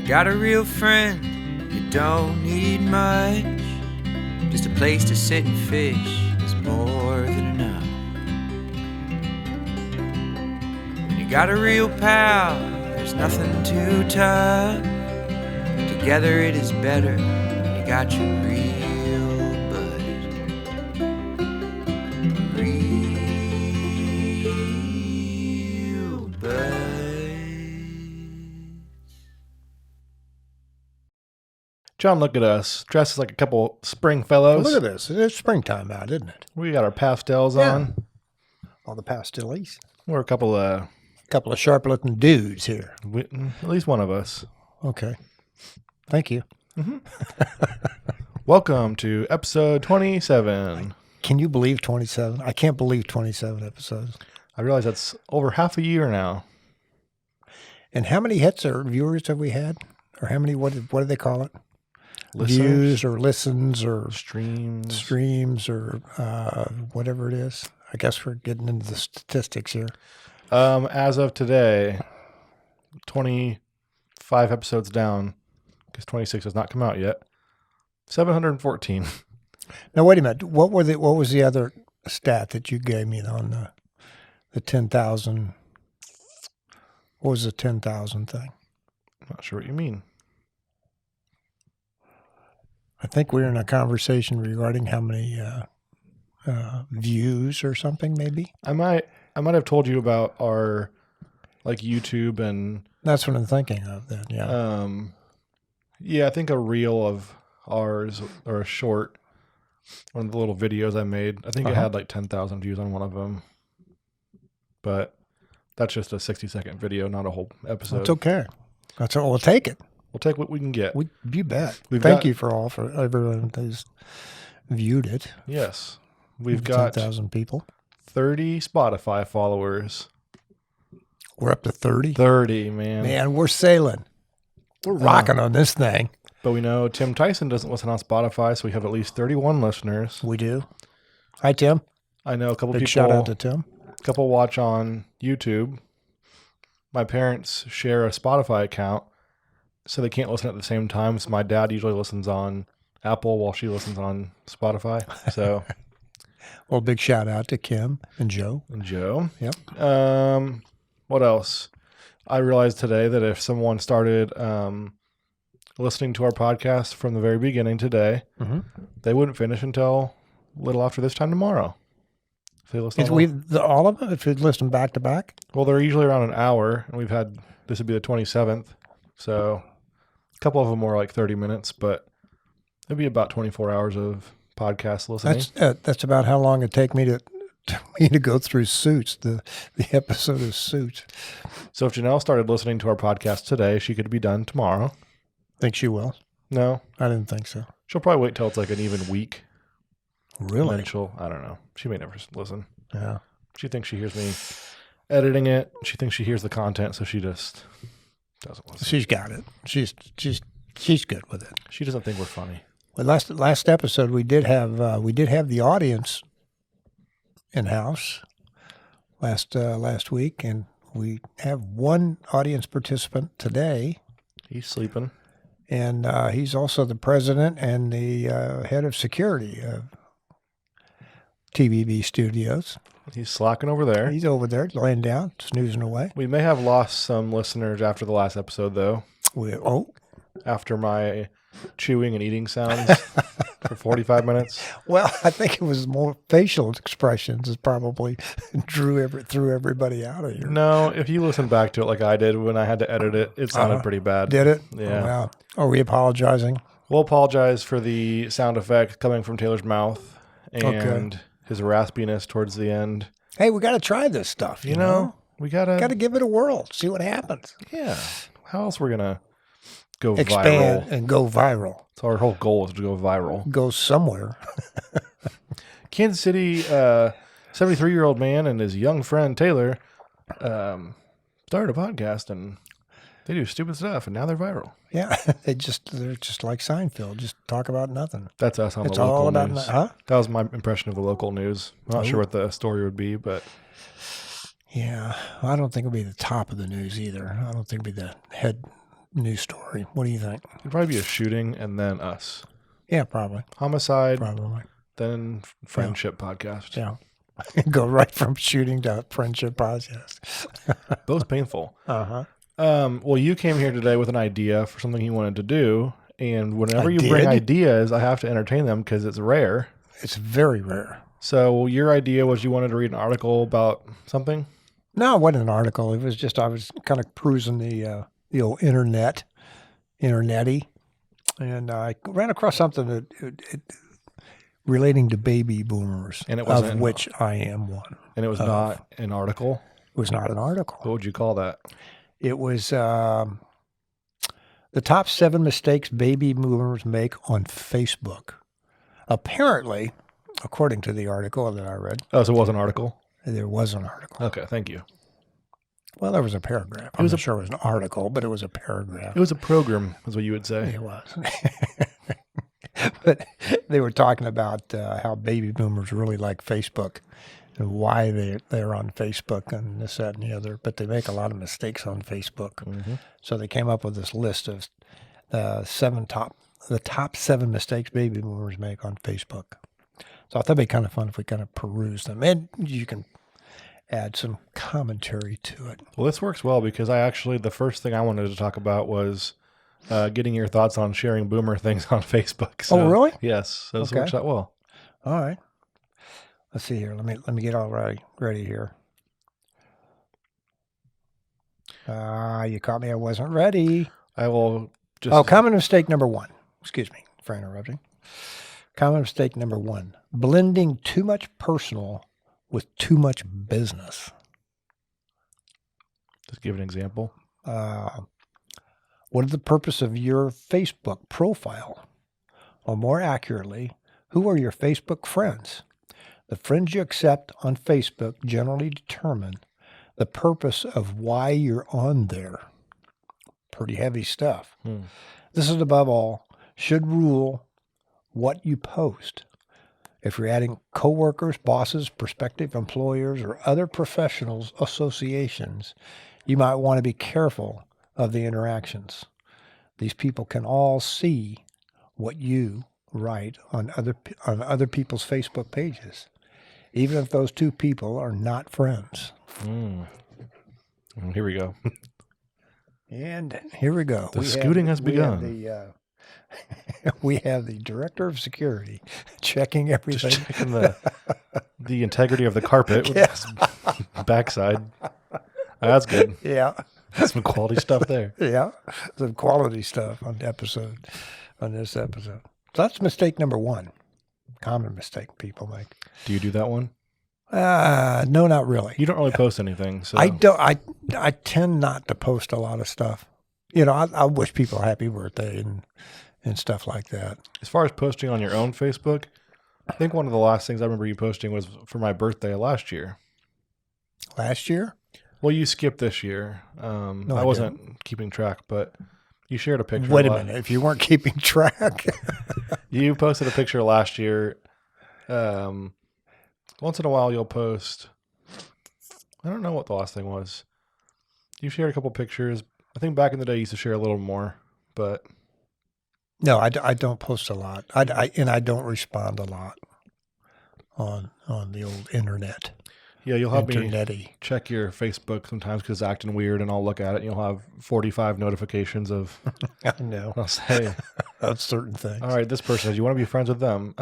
got a real friend, you don't need much. Just a place to sit and fish is more than enough. When you got a real pal, there's nothing too tough. Together it is better when you got your real bud. Real bud. John, look at us, dressed like a couple spring fellows. Look at this. It's springtime out, isn't it? We got our pastels Yeah. on. All the pastilles. We're a couple of, Couple of sharp-looking dudes here. at least one of us. Okay. Thank you. Welcome to episode 27. Can you believe 27? I can't believe 27 episodes. I realize that's over half a year now. And how many hits or viewers have we had? Or how many, what do they call it? Listeners, Views or listens or streams. or whatever it is. I guess we're getting into the statistics here. As of today, 25 episodes down, because 26 has not come out yet. 714. Now, wait a minute. What was the other stat that you gave me on the 10,000? What was the 10,000 thing? Not sure what you mean. I think we were in a conversation regarding how many views or something, maybe. I might have told you about our like YouTube and That's what I'm thinking of then, yeah. yeah, I think a reel of ours or a short, one of the little videos I made. I think it had like 10,000 views on one of them, but that's just a 60-second video, not a whole episode. It's okay. That's all. We'll take it. We'll take what we can get. You bet. We've Thank got- you for everyone who's viewed it. Yes, we've got 10,000 people. 30 Spotify followers. We're up to 30. 30, man. Man, we're sailing. We're rocking on this thing. But we know Tim Tyson doesn't listen on Spotify, so we have at least 31 listeners. We do. Hi, Tim. I know a couple Big people. shout out to Tim. Couple watch on YouTube. My parents share a Spotify account, so they can't listen at the same time. So my dad usually listens on Apple while she listens on Spotify. So, Well, big shout out to Kim and Joe. and Joe. Yep. What else? I realized today that if someone started listening to our podcast from the very beginning today, they wouldn't finish until a little after this time tomorrow. If they listen, All of them, if you listen back to back? well, they're usually around an hour, and this would be the 27th. So a couple of them were like 30 minutes, but it'd be about 24 hours of podcast listening. That's about how long it take me to go through Suits, the episode of Suits. So if Janelle started listening to our podcast today, she could be done tomorrow. Think she will? No, I didn't think so. she'll probably wait till it's like an even week. And Really? then I don't know. She may never listen. Yeah. She thinks she hears me editing it. She thinks she hears the content, so she just doesn't listen. She's got it. She's good with it. She doesn't think we're funny. Well, last episode we did have the audience in house last week, and we have one audience participant today, He's sleeping. and he's also the president and the head of security of TVB Studios. He's slacking over there. He's over there laying down, snoozing away. We may have lost some listeners after the last episode, though. After My chewing and eating sounds for 45 minutes. Well, I think it was more facial expressions that probably threw everybody out of here. No, if you listen back to it like I did when I had to edit it, it sounded pretty bad. Did it? Yeah. Wow. Are we apologizing? We'll apologize for the sound effect coming from Taylor's mouth and his raspiness towards the end. Hey, we got to try this stuff. You know, we gotta give it a whirl. See what happens. Yeah. How else we're gonna go Expand viral? and go viral. So our whole goal is to go viral. Go somewhere. Kansas City, 73-year-old man and his young friend Taylor started a podcast, and they do stupid stuff, and now they're viral. Yeah, they're just like Seinfeld. Just talk about nothing. That's us on It's the local all about news. huh? That was my impression of the local news. I'm not sure what the story would be, but Yeah, I don't think it'll be the top of the news either. I don't think it'll be the news story? What do you think? It'd probably be a shooting and then us. Yeah, probably. Homicide, Probably. then friendship podcast. Yeah. Go right from shooting to friendship podcast. Both painful. Uh-huh. Well, you came here today with an idea for something you wanted to do. And whenever I you bring did? ideas, I have to entertain them because it's rare. It's very rare. So your idea was you wanted to read an article about something? No, it wasn't an article. It was just I was kind of cruising the old internety, and I ran across something that relating to baby boomers, And it of wasn't- which I am one. And it was not an article. It was not an article. What would you call that? It was the top 7 mistakes baby boomers make on Facebook. Apparently, according to the article that I read, Oh, so it was an article? there was an article. Okay, thank you. Well, there was a paragraph. I'm not sure it was an article, but it was a paragraph. It was a program, is what you would say. It was. But they were talking about how baby boomers really like Facebook and why they're on Facebook and this, that, and the other. But they make a lot of mistakes on Facebook. Mm-hmm. So they came up with this list of the top 7 mistakes baby boomers make on Facebook. So I thought it'd be kind of fun if we kind of peruse them. And you can add some commentary to it. Well, this works well because the first thing I wanted to talk about was getting your thoughts on sharing boomer things on Facebook. So, Oh, really? Yes. So this Okay. works out well. All right. Let's see here. Let me get all ready here. You caught me. I wasn't ready. I will just... Oh, common mistake number 1. Excuse me for interrupting. Common mistake number 1. Blending too much personal with too much business. Just give an example. What is the purpose of your Facebook profile? Or more accurately, who are your Facebook friends? The friends you accept on Facebook generally determine the purpose of why you're on there. Pretty heavy stuff. This is above all, should rule what you post. If you're adding coworkers, bosses, prospective employers, or other professionals associations, you might want to be careful of the interactions. These people can all see what you write on other people's Facebook pages, even if those two people are not friends. Here we go. And here we go. The scooting has begun. We have the director of security checking everything. Just checking the integrity of the carpet with his backside. That's good. Yeah. Some quality stuff there. Yeah. Some quality stuff on this episode. So that's mistake number 1. Common mistake people make. Do you do that one? No, not really. You don't really post anything. So I don't. I tend not to post a lot of stuff. You know, I wish people happy birthday and stuff like that. As far as posting on your own Facebook, I think one of the last things I remember you posting was for my birthday last year. Last year? Well, you skipped this year. I wasn't keeping track, but you shared a picture. Wait a minute. If you weren't keeping track. You posted a picture last year. Once in a while, you'll post. I don't know what the last thing was. You shared a couple pictures. I think back in the day, you used to share a little more, but No, I don't post a lot. I don't respond a lot on the old internet. yeah, you'll have me Internety. check your Facebook sometimes because it's acting weird, and I'll look at it, and you'll have 45 notifications of. I know. I'll say, Of certain things. all right, this person says you want to be friends with them.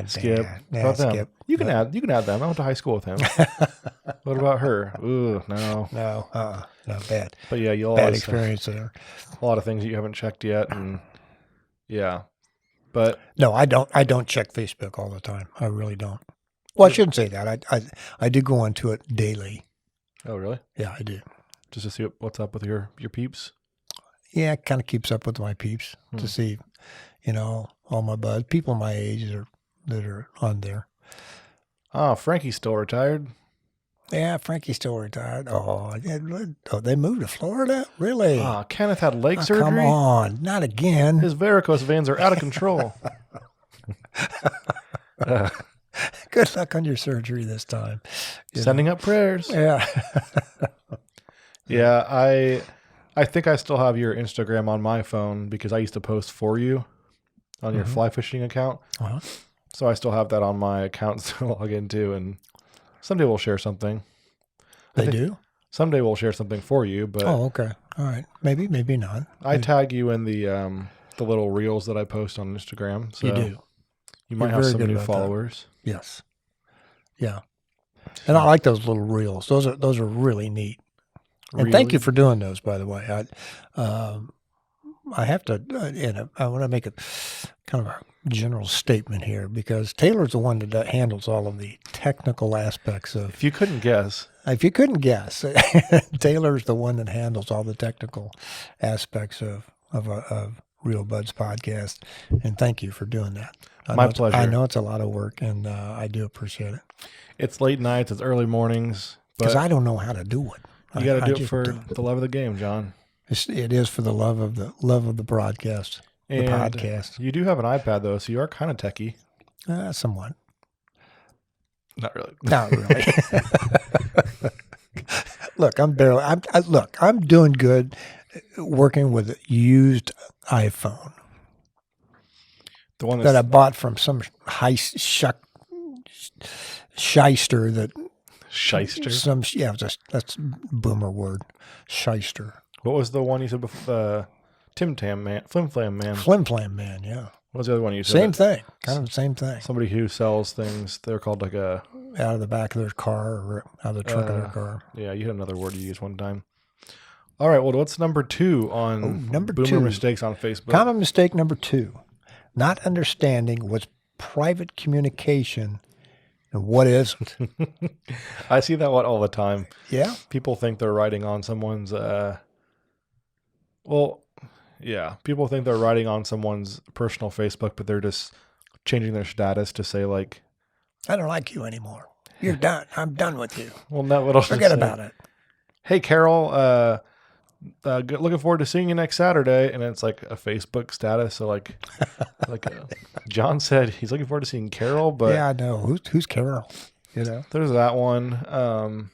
Skip. Nah, About them. skip. You can add them. I went to high school with him. What about her? Ooh, no. No, no, bad. But yeah, you'll Bad always have experience there. a lot of things that you haven't checked yet, and yeah. But No, I don't check Facebook all the time. I really don't. Well, I shouldn't say that. I do go into it daily. oh, really? Yeah, I do. Just to see what's up with your peeps. Yeah, it kind of keeps up with my peeps to see, all my buds, people my age that are on there. Oh, Frankie's still retired. Yeah, Frankie's still retired. Oh, they moved to Florida? Really? Ah, Kenneth had leg Oh, surgery. come on, not again. His varicose veins are out of control. Good luck on your surgery this time. Sending up prayers. Yeah. Yeah, I think I still have your Instagram on my phone because I used to post for you on your fly fishing account. Uh-huh. So I still have that on my account to log into, and someday we'll share something. They do? Someday we'll share something for you, but Oh, okay. All right. Maybe not. I tag you in the little reels that I post on Instagram. So You do. you might You're have very some good new about that. followers. Yes. Yeah. And I like those little reels. Those are really neat. And thank you for doing those, by the way. I have to, and I want to make a kind of a general statement here because Taylor's the one that handles all of the technical aspects of. If you couldn't guess, If you couldn't guess, Taylor's the one that handles all the technical aspects of Real Buds podcast. And thank you for doing that. My pleasure. I know it's a lot of work, and I do appreciate it it's late nights, it's early mornings, because but I don't know how to do it. you got to I do it just for don't. the love of the game, John. It is for the love of the broadcast, the And podcast. you do have an iPad though, so you are kind of techie. Somewhat. Not really. Not really. Look, I'm doing good working with a used iPhone The one that I that's bought from some shyster that shyster. that's boomer word, shyster. What was the one you said before? Tim Tam Man, Flim Flam Man. Flim Flam Man, yeah. What was the other one you said? Same thing, kind of the same thing. Somebody who sells things. They're called like a. Out of the back of their car or out of the trunk of their car. Yeah, you had another word you used one time. All right. Well, what's number 2 on number Boomer 2. Mistakes on Facebook? Common mistake number 2, not understanding what's private communication and what isn't. I see that one all the time. Yeah. People think they're writing on someone's. People think they're writing on someone's personal Facebook, but they're just changing their status to say like, I don't like you anymore. You're done. I'm done with you. well, no, it'll Forget say, about it. Hey, Carol, looking forward to seeing you next Saturday. And it's like a Facebook status. So like John said, he's looking forward to seeing Carol, but Yeah, I know. Who's Carol? You know? there's that one.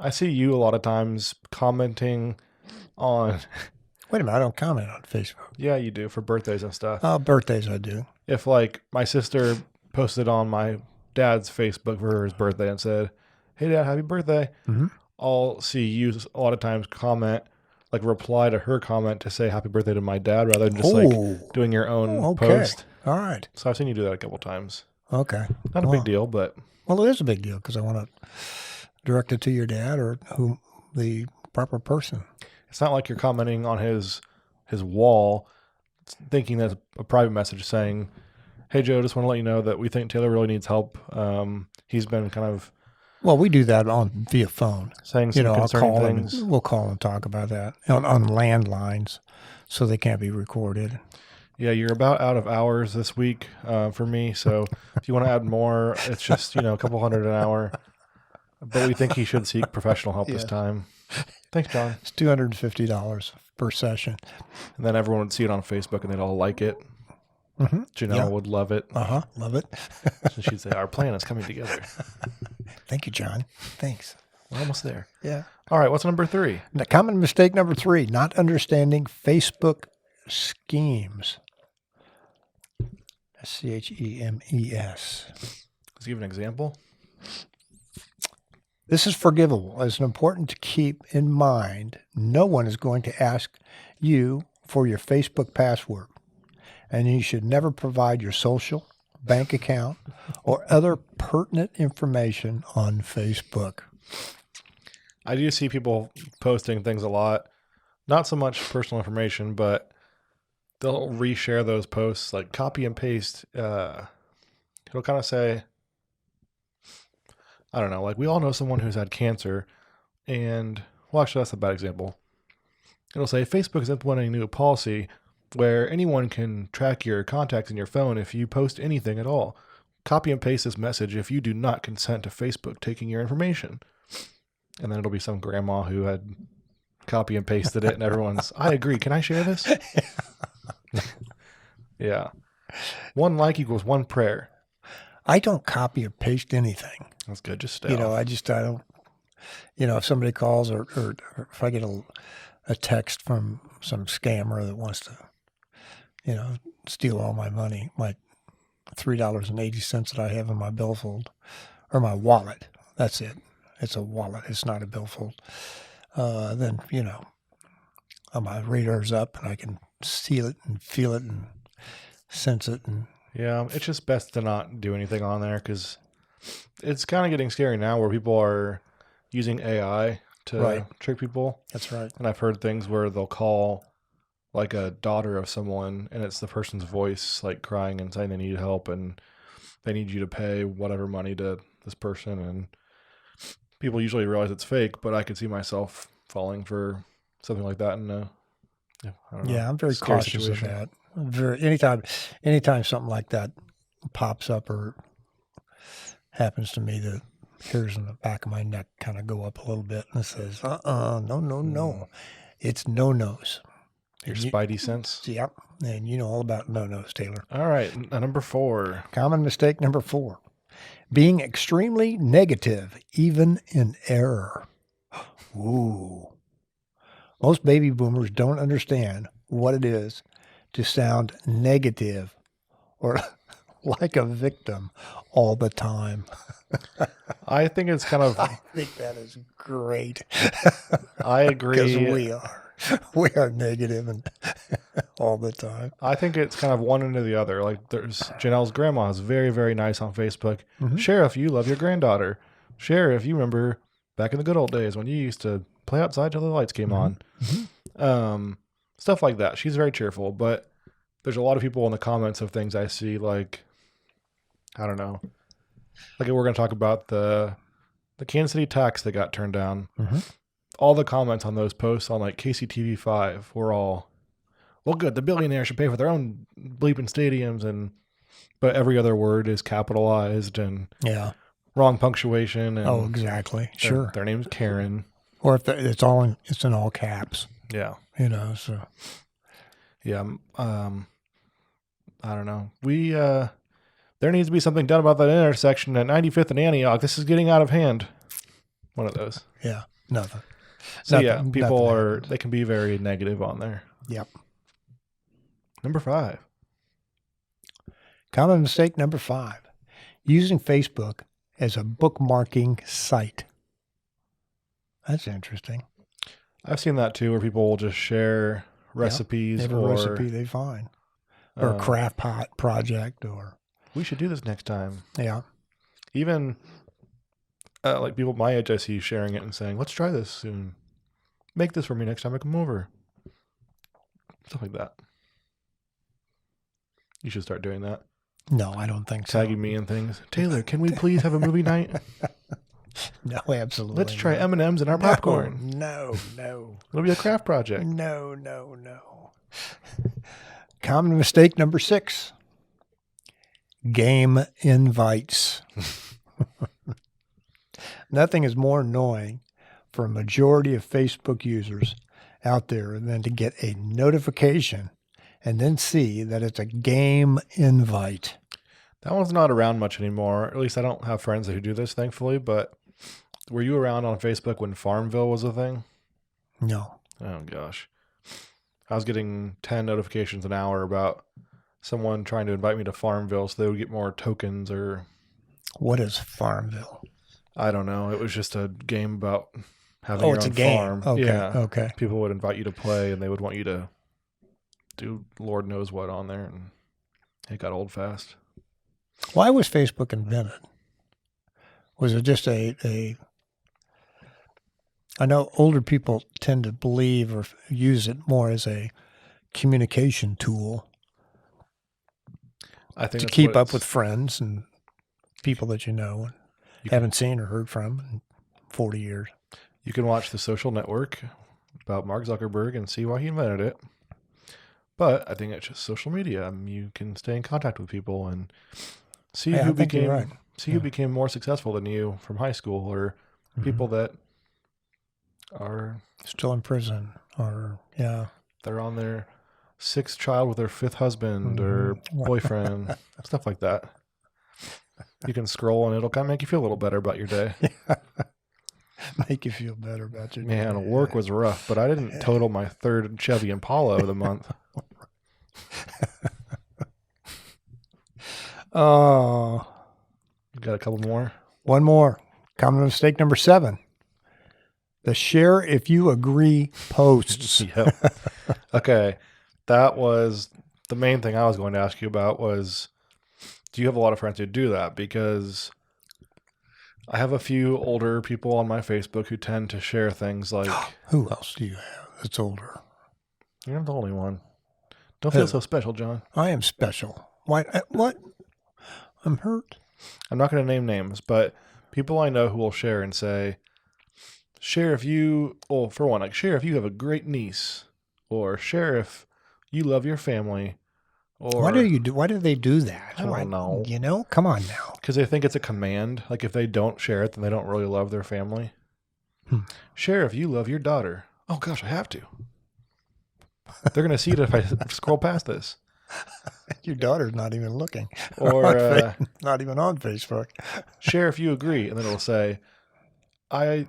I see you a lot of times commenting on, Wait a minute. I don't comment on Facebook. yeah, you do for birthdays and stuff. Birthdays I do. If like my sister posted on my dad's Facebook for his birthday and said, "Hey Dad, happy birthday," I'll see you a lot of times comment, like reply to her comment to say happy birthday to my dad rather than just like doing your own Okay. post. All right. So I've seen you do that a couple times. Okay. Not a big deal, but Well, it is a big deal because I want to direct it to your dad or the proper person. it's not like you're commenting on his wall thinking that's a private message saying, "Hey Joe, just want to let you know that we think Taylor really needs help. He's been kind of Well, we do that via phone. saying some I'll concerning call things." them. We'll call and talk about that on landlines, so they can't be recorded. Yeah, you're about out of hours this week for me. So if you want to add more, it's just, a couple $100 an hour. But we think he should seek professional help this time. Thanks, John. It's $250 per session. And then everyone would see it on Facebook and they'd all like it. Janelle would love it. Love it. And she'd say, "Our plan is coming together." Thank you, John. Thanks. We're almost there. Yeah. All right, what's number 3? Now, common mistake number 3, not understanding Facebook schemes. SCHEMES. Let's give an example. This is forgivable. It's important to keep in mind no one is going to ask you for your Facebook password, and you should never provide your social, bank account, or other pertinent information on Facebook. I do see people posting things a lot. Not so much personal information, but they'll reshare those posts, like copy and paste. It'll kind of say, I don't know, like we all know someone who's had cancer, and, well, actually, that's a bad example. It'll say Facebook is implementing a new policy where anyone can track your contacts in your phone if you post anything at all. Copy and paste this message if you do not consent to Facebook taking your information. And then it'll be some grandma who had copy and pasted it, and everyone's, "I agree. Can I share this?" Yeah. 1 like equals 1 prayer. I don't copy or paste anything. That's good. Just stay off. I don't, if somebody calls or if I get a text from some scammer that wants to, steal all my money, my $3.80 that I have in my billfold or my wallet. That's it. It's a wallet. It's not a billfold. Then, my radar's up and I can see it and feel it and sense it. And Yeah, it's just best to not do anything on there because it's kind of getting scary now where people are using AI to trick people. that's right. And I've heard things where they'll call like a daughter of someone and it's the person's voice like crying and saying they need help and they need you to pay whatever money to this person. And people usually realize it's fake, but I could see myself falling for something like that. And I don't know, Yeah, I'm very scary cautious situation. of that. Anytime something like that pops up or happens to me, the hairs in the back of my neck kind of go up a little bit and it says, no. It's no-nos. Your And spidey sense. Yep. And you know all about no-nos, Taylor. All right, number 4. Common mistake number 4. Being extremely negative, even in error. Ooh. Most baby boomers don't understand what it is to sound negative or like a victim all the time. I think it's kind of. I think that is great. I Because agree. we are negative and all the time. I think it's kind of one into the other. Like there's Janelle's grandma is very, very nice on Facebook. Mhm. Share if you love your granddaughter. Share if you remember back in the good old days when you used to play outside till the lights came on. Stuff like that. She's very cheerful, but there's a lot of people in the comments of things I see like, I don't know. Like we're going to talk about the Kansas City tax that got turned down. Mhm. All the comments on those posts on like KCTV5 were all, well, good. The billionaires should pay for their own bleeping stadiums, but every other word is capitalized and Yeah. wrong punctuation. And Oh, exactly. Sure. Their name's Karen. Or if it's in all caps, Yeah. so. Yeah. I don't know. There needs to be something done about that intersection at 95th and Antioch. This is getting out of hand. One of those. Yeah. Nothing. So Nothing- people nothing they can be very negative on there. Yep. Number 5. Common mistake number 5. Using Facebook as a bookmarking site. That's interesting. I've seen that too, where people will just share recipes Every or recipe they find. Or a craft pot project or, we should do this next time. yeah. Even like people my age, I see sharing it and saying, let's try this soon. Make this for me next time I come over. Stuff like that. You should start doing that. No, I don't think so. Tagging me in things. Taylor, can we please have a movie night? No, absolutely. Let's try not. M&Ms in our popcorn. No. It'll be a craft project. No. Common mistake number 6. Game invites. Nothing is more annoying for a majority of Facebook users out there than to get a notification and then see that it's a game invite. That one's not around much anymore. At least I don't have friends who do this, thankfully. But were you around on Facebook when Farmville was a thing? No. Oh, gosh. I was getting 10 notifications an hour about someone trying to invite me to Farmville so they would get more tokens or... What is Farmville? I don't know. It was just a game about having Oh, your it's a own game. farm. Okay. Yeah. Okay. People would invite you to play and they would want you to do Lord knows what on there. And it got old fast. Why was Facebook invented? Was it just I know older people tend to believe or use it more as a communication tool I think to that's keep what up it's- with friends and people that you know and You can- haven't seen or heard from in 40 years. You can watch The Social Network about Mark Zuckerberg and see why he invented it. But I think it's just social media. You can stay in contact with people and see Yeah, I who think you're became right. who became more successful than you from high school, or people that are Still in prison or, yeah. they're on their 6th child with their 5th husband or boyfriend, stuff like that. You can scroll and it'll kind of make you feel a little better about your day. Make you feel better about your Man, work was rough, but I didn't total my third Chevy Impala of the month. Oh, You got a couple more? one more. Common mistake number 7. The share if you agree posts. Yep. Okay. That was the main thing I was going to ask you about was, do you have a lot of friends who do that? Because I have a few older people on my Facebook who tend to share things like, Who else do you have that's older? you're not the only one. Don't feel so special, John. I am special. Why? What? I'm hurt. I'm not going to name names, but people I know who will share and say, share if you, well, for one, like share if you have a great niece, or share if you love your family, or Why do they do that? I don't know. You know, come on now. because they think it's a command. Like if they don't share it, then they don't really love their family. Share if you love your daughter. Oh gosh, I have to. They're going to see it if I scroll past this. Your daughter's not even looking, Or not even on Facebook. share if you agree, and then it'll say, I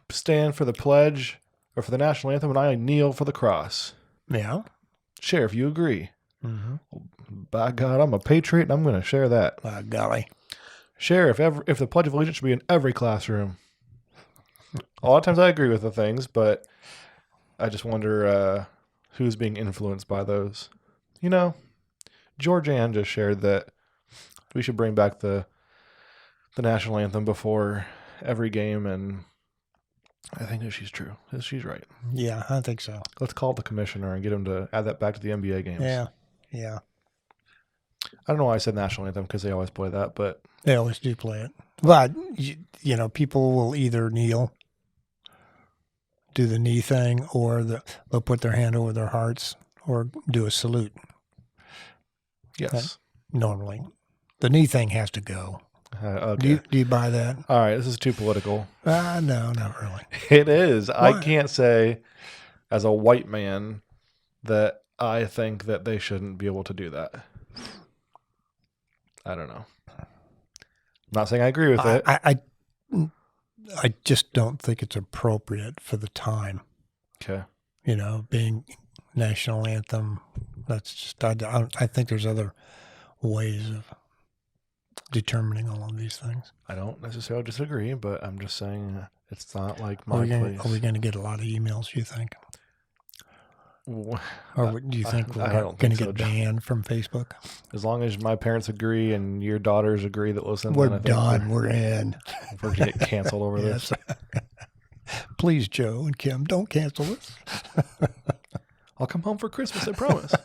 stand for the pledge or for the national anthem, and I kneel for the cross. Yeah. Share if you agree. Mm-hmm. By God, I'm a patriot, and I'm going to share that. By golly. Share if the Pledge of Allegiance should be in every classroom. A lot of times I agree with the things, but I just wonder who's being influenced by those. You know, Georgianne just shared that we should bring back the national anthem before every game, and I think that she's true. She's right. Yeah, I think so. Let's call the commissioner and get him to add that back to the NBA games. Yeah. Yeah. I don't know why I said national anthem because they always play that, but They always do play it. But, you know, people will either kneel, do the knee thing, or they'll put their hand over their hearts or do a salute. yes. Normally, the knee thing has to go. Okay. Do you buy that? All right, this is too political. No, not really. It is. I Why? can't say as a white man that I think that they shouldn't be able to do that. I don't know. I'm not saying I agree with it. I just don't think it's appropriate for the time. Okay. You know, being national anthem. That's just I think there's other ways of determining all of these things. I don't necessarily disagree, but I'm just saying it's not like my Are place. we going to get a lot of emails, you think? Or do you think I we're don't going to think so, get John. banned from Facebook? As long as my parents agree and your daughters agree that listen, We're then I think done. We're in. We're going to get canceled over this. Yes. Please, Joe and Kim, don't cancel us. I'll come home for Christmas, I promise.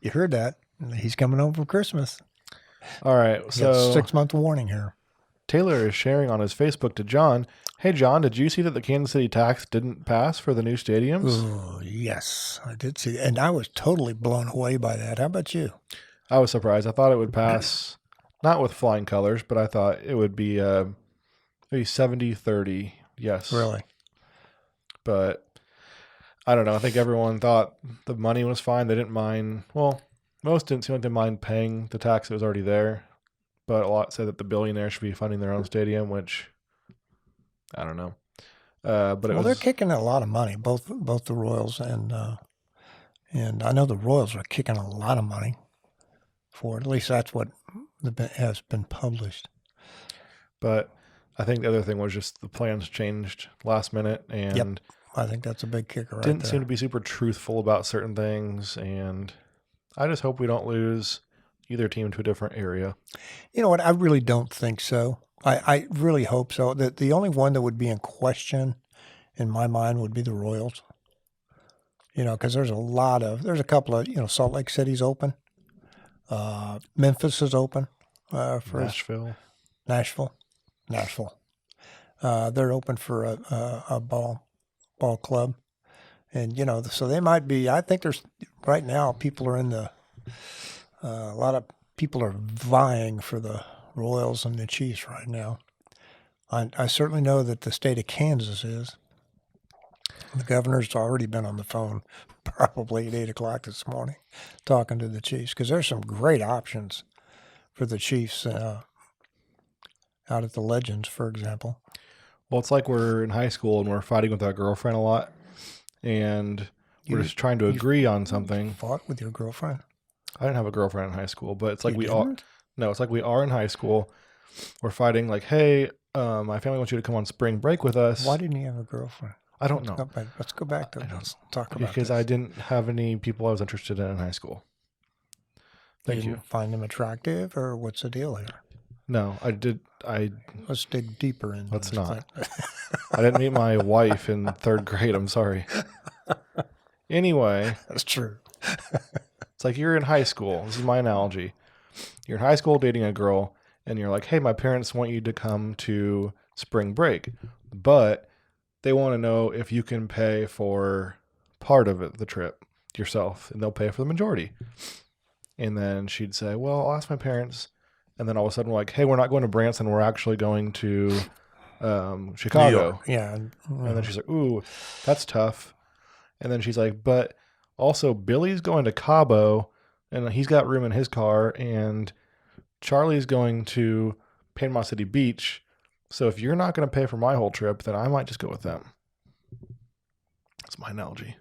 You heard that. He's coming home for Christmas. All right. Got So 6-month warning here. Taylor is sharing on his Facebook to John. Hey, John, did you see that the Kansas City tax didn't pass for the new stadiums? Oh, yes, I did see. And I was totally blown away by that. How about you? I was surprised. I thought it would pass, not with flying colors, but I thought it would be maybe 70-30. Yes. Really? But I don't know. I think everyone thought the money was fine. They didn't mind. Well, most didn't seem like they mind paying the tax that was already there. But a lot said that the billionaires should be funding their own stadium, which I don't know. But it was, They're kicking a lot of money, both the Royals and I know the Royals are kicking a lot of money for it. At least that's what has been published. But I think the other thing was just the plans changed last minute and Yep. I think that's a big kicker right didn't there. seem to be super truthful about certain things. And I just hope we don't lose either team to a different area. You know what? I really don't think so. I really hope so. The only one that would be in question in my mind would be the Royals. You know, because there's a couple of, Salt Lake City's open. Memphis is open for Nashville. Nashville. They're open for a ball club. And, so they might be, I think there's, right now, people are a lot of people are vying for the Royals and the Chiefs right now. I certainly know that the state of Kansas is. The governor's already been on the phone probably at 8 o'clock this morning talking to the Chiefs because there's some great options for the Chiefs out at the Legends, for example. Well, it's like we're in high school and we're fighting with our girlfriend a lot, and we're just trying to agree on something. Fought with your girlfriend? I didn't have a girlfriend in high school, but it's like You we all. didn't? No, it's like we are in high school. We're fighting like, hey, my family wants you to come on spring break with us. Why didn't you have a girlfriend? I don't know. Let's go back to let's talk about Because this. I didn't have any people I was interested in high school. Thank you. Didn't find them attractive, or what's the deal here? No, I did. Let's dig deeper in. Let's not. I didn't meet my wife in 3rd grade. I'm sorry. Anyway, That's true. it's like you're in high school. This is my analogy. You're in high school dating a girl, and you're like, hey, my parents want you to come to spring break, but they want to know if you can pay for part of it, the trip yourself, and they'll pay for the majority. And then she'd say, well, I'll ask my parents. And then all of a sudden we're like, hey, we're not going to Branson. We're actually going to Chicago. Yeah. And then she's like, ooh, that's tough. And then she's like, but also Billy's going to Cabo and he's got room in his car, and Charlie's going to Panama City Beach. So if you're not going to pay for my whole trip, then I might just go with them. That's my analogy.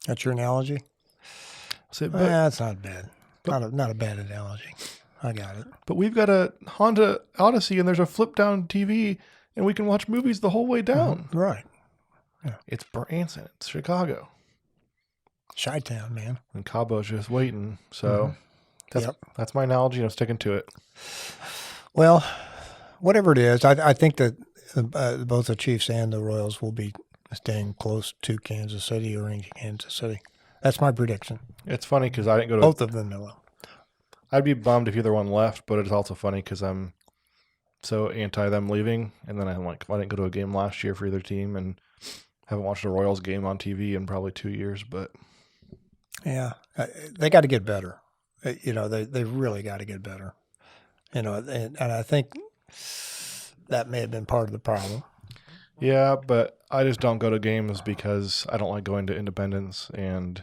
That's your analogy? So, That's not bad. Not a bad analogy. I got it. But we've got a Honda Odyssey, and there's a flip-down TV, and we can watch movies the whole way down. Right. It's Branson. It's Chicago. Chi-town, man. And Cabo's just waiting. So Yep. that's my analogy, and I'm sticking to it. Well, whatever it is, I think that both the Chiefs and the Royals will be staying close to Kansas City or in Kansas City. That's my prediction. It's funny because I didn't go to Both of them will. I'd be bummed if either one left, but it's also funny because I'm so anti them leaving. And then I'm like, I didn't go to a game last year for either team and haven't watched a Royals game on TV in probably 2 years. But Yeah. They got to get better. They really got to get better. And I think that may have been part of the problem. yeah, but I just don't go to games because I don't like going to Independence and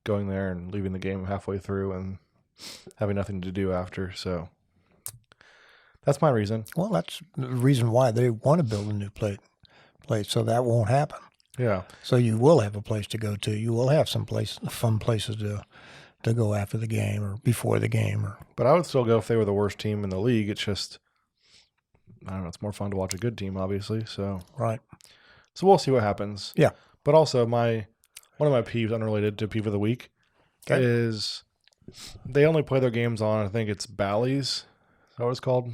going there and leaving the game halfway through and having nothing to do after. So that's my reason. Well, that's the reason why they want to build a new place, so that won't happen. Yeah. So you will have a place to go to. You will have some fun places to go after the game or before the game. But I would still go if they were the worst team in the league. It's just, I don't know, it's more fun to watch a good team, obviously. So Right. we'll see what happens. Yeah. But also one of my peeves, unrelated to peeve of the week, Okay. is they only play their games on, I think it's Bally's. Is that what it's called?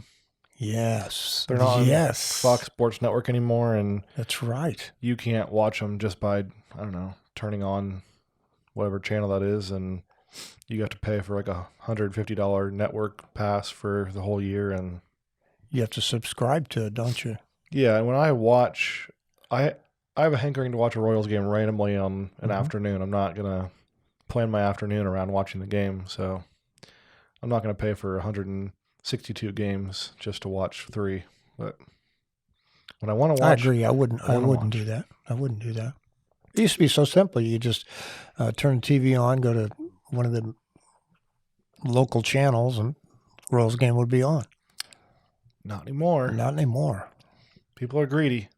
Yes. They're not on Yes. Fox Sports Network anymore, and That's right. you can't watch them just by, I don't know, turning on whatever channel that is, and you have to pay for like $150 network pass for the whole year. And You have to subscribe to it, don't you? yeah, and when I watch, I have a hankering to watch a Royals game randomly on an afternoon. I'm not going to plan my afternoon around watching the game, so I'm not going to pay for 162 games just to watch 3. But when I want to watch, I agree. I wouldn't do that. I wouldn't do that. It used to be so simple. You just turn the TV on, go to one of the local channels, and Royals game would be on. not anymore. Not anymore. People are greedy.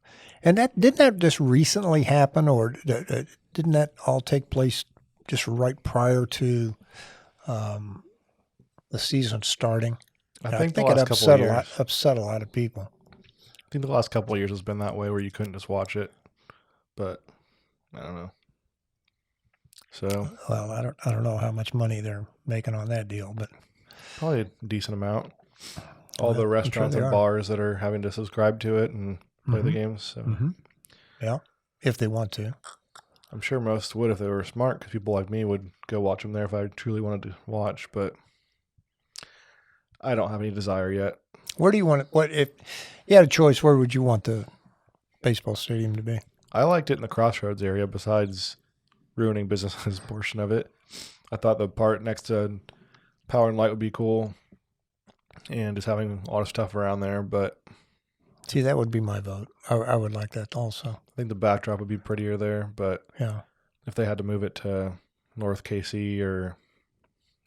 And didn't that just recently happen, or didn't that all take place just right prior to the season starting? I think the it last couple of years. upset a lot of people. I think the last couple of years has been that way, where you couldn't just watch it. But I don't know. So Well, I don't know how much money they're making on that deal, but probably a decent amount. All the I'm sure restaurants they and are. bars that are having to subscribe to it and play the games. So yeah, if they want to. I'm sure most would if they were smart, because people like me would go watch them there if I truly wanted to watch. But I don't have any desire yet. Where do you want it? What if you had a choice? Where would you want the baseball stadium to be? I liked it in the Crossroads area, besides ruining business's portion of it. I thought the part next to Power and Light would be cool, and just having a lot of stuff around there. But See, that would be my vote. I would like that also. I think the backdrop would be prettier there. But Yeah. if they had to move it to North KC, or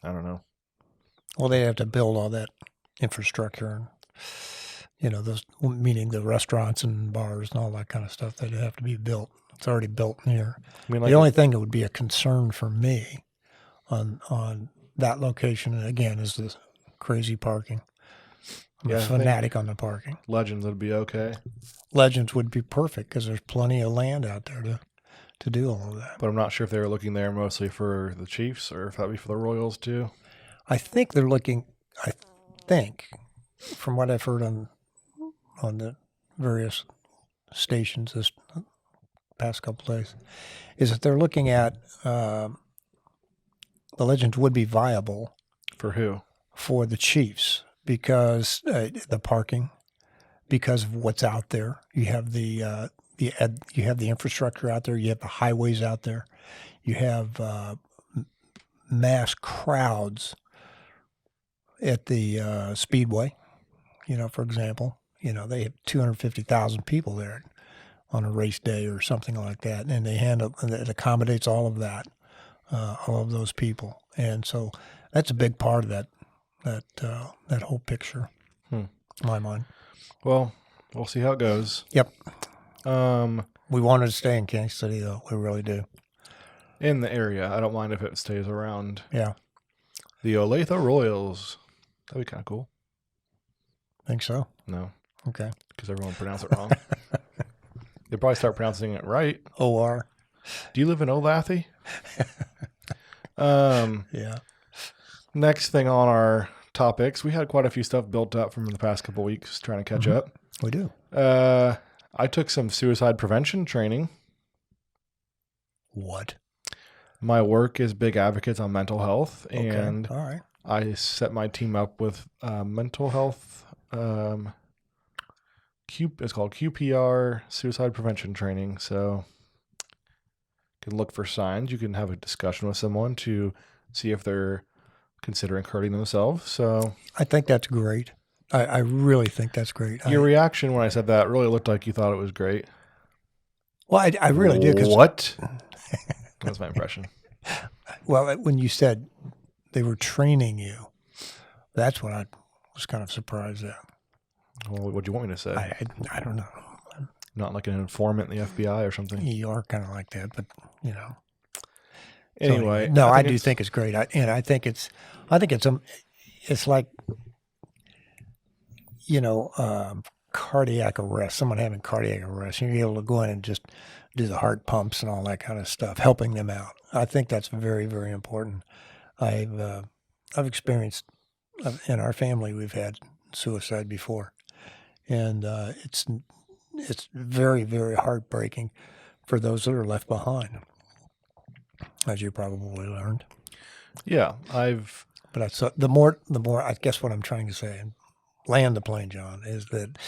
I don't know. Well, they'd have to build all that infrastructure. those, meaning the restaurants and bars and all that kind of stuff that have to be built. It's already built here. I mean, The only thing that would be a concern for me on that location, and again, is the crazy parking. I'm Yeah, a I think- fanatic on the parking. Legends would be okay, Legends would be perfect because there's plenty of land out there to do all of that. but I'm not sure if they were looking there mostly for the Chiefs or if that'd be for the Royals too. I think they're looking. I think, from what I've heard on the various stations this past couple days, is that they're looking at the Legends would be viable For who? for the Chiefs because the parking, because of what's out there. You have you have the infrastructure out there. You have the highways out there. You have mass crowds at the Speedway. For example, they have 250,000 people there on a race day or something like that, and it accommodates all of that, all of those people, and so that's a big part of that whole picture, in my mind. Well, we'll see how it goes. Yep. Um, We wanted to stay in Kansas City, though. We really do. in the area, I don't mind if it stays around. Yeah, The Olathe Royals. That'd be kind of cool. think so. No, Okay. because everyone pronounced it wrong. They probably start pronouncing it right. OR. Do you live in Olathe? Yeah. Next thing on our topics, we had quite a few stuff built up from the past couple weeks trying to catch up. We do. I took some suicide prevention training. What? My work is big advocates on mental health, Okay. and All right. I set my team up with mental health. It's called QPR suicide prevention training. So you can look for signs. You can have a discussion with someone to see if they're considering hurting themselves. So I think that's great. I really think that's great. your reaction when I said that really looked like you thought it was great. Well, I really do. 'Cause, What? That's my impression. well, when you said they were training you, that's what I was kind of surprised at. Well, what do you want me to say? I don't know. Not like an informant in the FBI or something. You are kind of like that, but Anyway, no, I do it's- think it's great. I think it's like cardiac arrest. Someone having cardiac arrest, you're able to go in and just do the heart pumps and all that kind of stuff, helping them out. I think that's very, very important. I've experienced in our family we've had suicide before, and it's very, very heartbreaking for those that are left behind, as you probably learned. Yeah, But the more I guess what I'm trying to say, and land the plane, John, is that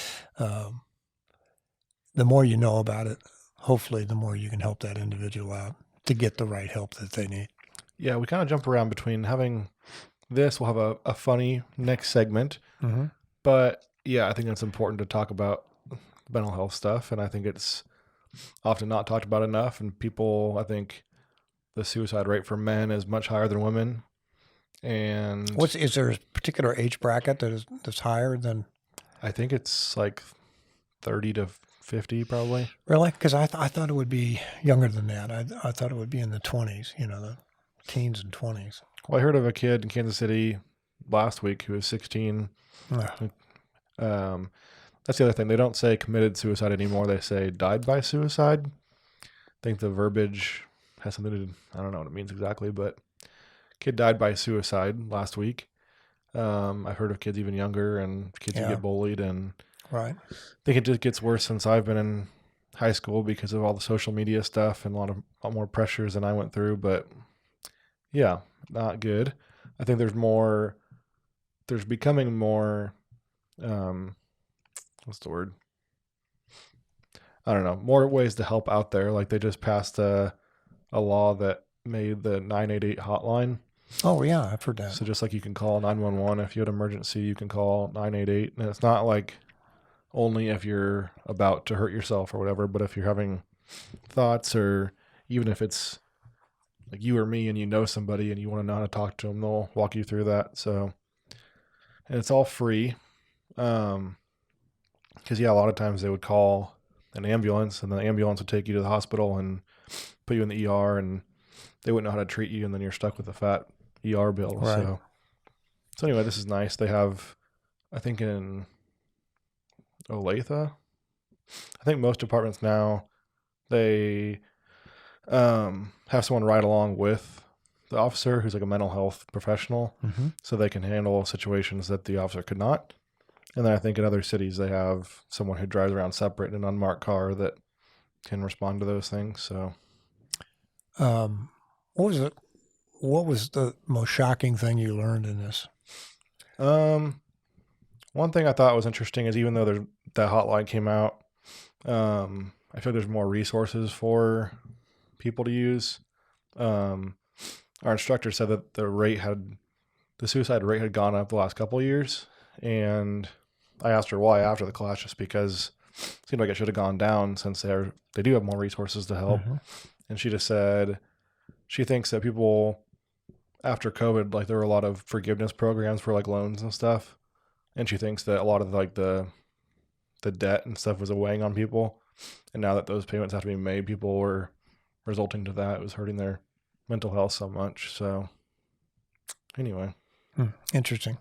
the more you know about it, hopefully the more you can help that individual out to get the right help that they need. Yeah, we kind of jump around between having this. We'll have a funny next segment. Mm-hmm. But yeah, I think it's important to talk about mental health stuff. And I think it's often not talked about enough. And people, I think the suicide rate for men is much higher than women. And Is there a particular age bracket that's higher than? I think it's like 30 to 50 probably. Really? Because I thought it would be younger than that. I thought it would be in the 20s, the teens and 20s. Well, I heard of a kid in Kansas City last week who was 16. That's the other thing. They don't say committed suicide anymore. They say died by suicide. I think the verbiage has something to do. I don't know what it means exactly, but kid died by suicide last week. I've heard of kids even younger and kids who get bullied, and Right. I think it just gets worse since I've been in high school because of all the social media stuff and a lot more pressures than I went through. But yeah, not good. I think there's becoming more, what's the word? I don't know, more ways to help out there. Like they just passed a law that made the 988 hotline. Oh, yeah, I've heard that. So just like you can call 911 if you had an emergency, you can call 988. And it's not like only if you're about to hurt yourself or whatever, but if you're having thoughts, or even if it's like you or me and you know somebody and you want to know how to talk to them, they'll walk you through that. So, and it's all free. Because, yeah, a lot of times they would call an ambulance, and the ambulance would take you to the hospital and put you in the ER, and they wouldn't know how to treat you, and then you're stuck with a fat ER bill. Right. So anyway, this is nice. They have, I think in Olathe, I think most departments now, they have someone ride along with the officer who's like a mental health professional, so they can handle situations that the officer could not. And then I think in other cities they have someone who drives around separate in an unmarked car that can respond to those things. So, what was the most shocking thing you learned in this? One thing I thought was interesting is even though that hotline came out, I feel there's more resources for people to use. Our instructor said that the suicide rate had gone up the last couple of years, and I asked her why after the class, just because it seemed like it should have gone down since they do have more resources to help. And she just said she thinks that people after COVID, like there were a lot of forgiveness programs for like loans and stuff, and she thinks that a lot of like the debt and stuff was weighing on people, and now that those payments have to be made, people were resulting to that. It was hurting their mental health so much. So anyway, Interesting.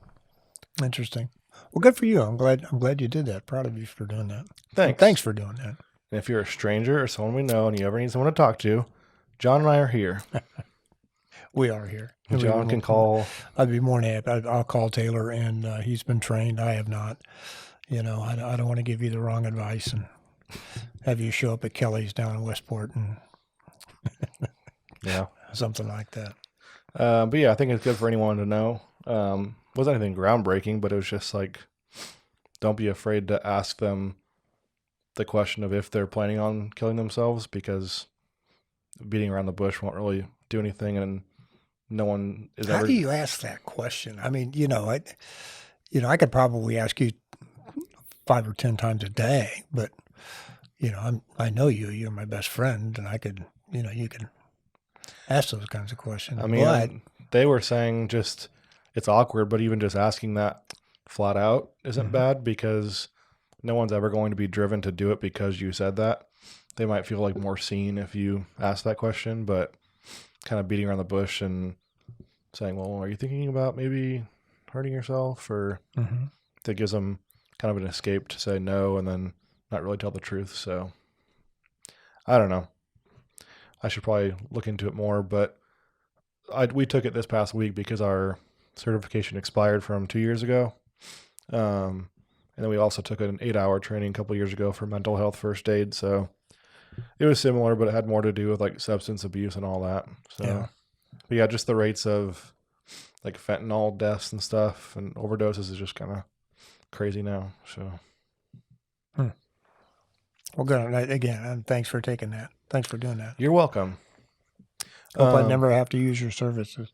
Well, good for you. I'm glad you did that. Proud of you for doing that. Thanks. Thanks for doing that. And if you're a stranger or someone we know and you ever need someone to talk to, John and I are here. We are here. John can call. I'd be more than happy. I'll call Taylor, and he's been trained. I have not. I don't want to give you the wrong advice and have you show up at Kelly's down in Westport and Yeah, something like that. but yeah, I think it's good for anyone to know. Wasn't anything groundbreaking, but it was just like, don't be afraid to ask them the question of if they're planning on killing themselves, because beating around the bush won't really do anything, and no one is How ever. do you ask that question? I mean, I could probably ask you 5 or 10 times a day, but I know you. You're my best friend, and I could, you can ask those kinds of questions. I mean, they were saying just it's awkward, but even just asking that flat out isn't bad, because no one's ever going to be driven to do it because you said that. They might feel like more seen if you ask that question, but kind of beating around the bush and saying, well, are you thinking about maybe hurting yourself? Or that gives them kind of an escape to say no and then not really tell the truth. So I don't know. I should probably look into it more, but we took it this past week because our certification expired from 2 years ago. And then we also took an 8-hour training a couple years ago for mental health first aid. So it was similar, but it had more to do with like substance abuse and all that. So, Yeah. But yeah, just the rates of like fentanyl deaths and stuff and overdoses is just kind of crazy now. So, Well, good. Again, and thanks for taking that. Thanks for doing that. you're welcome. Hope I never have to use your services.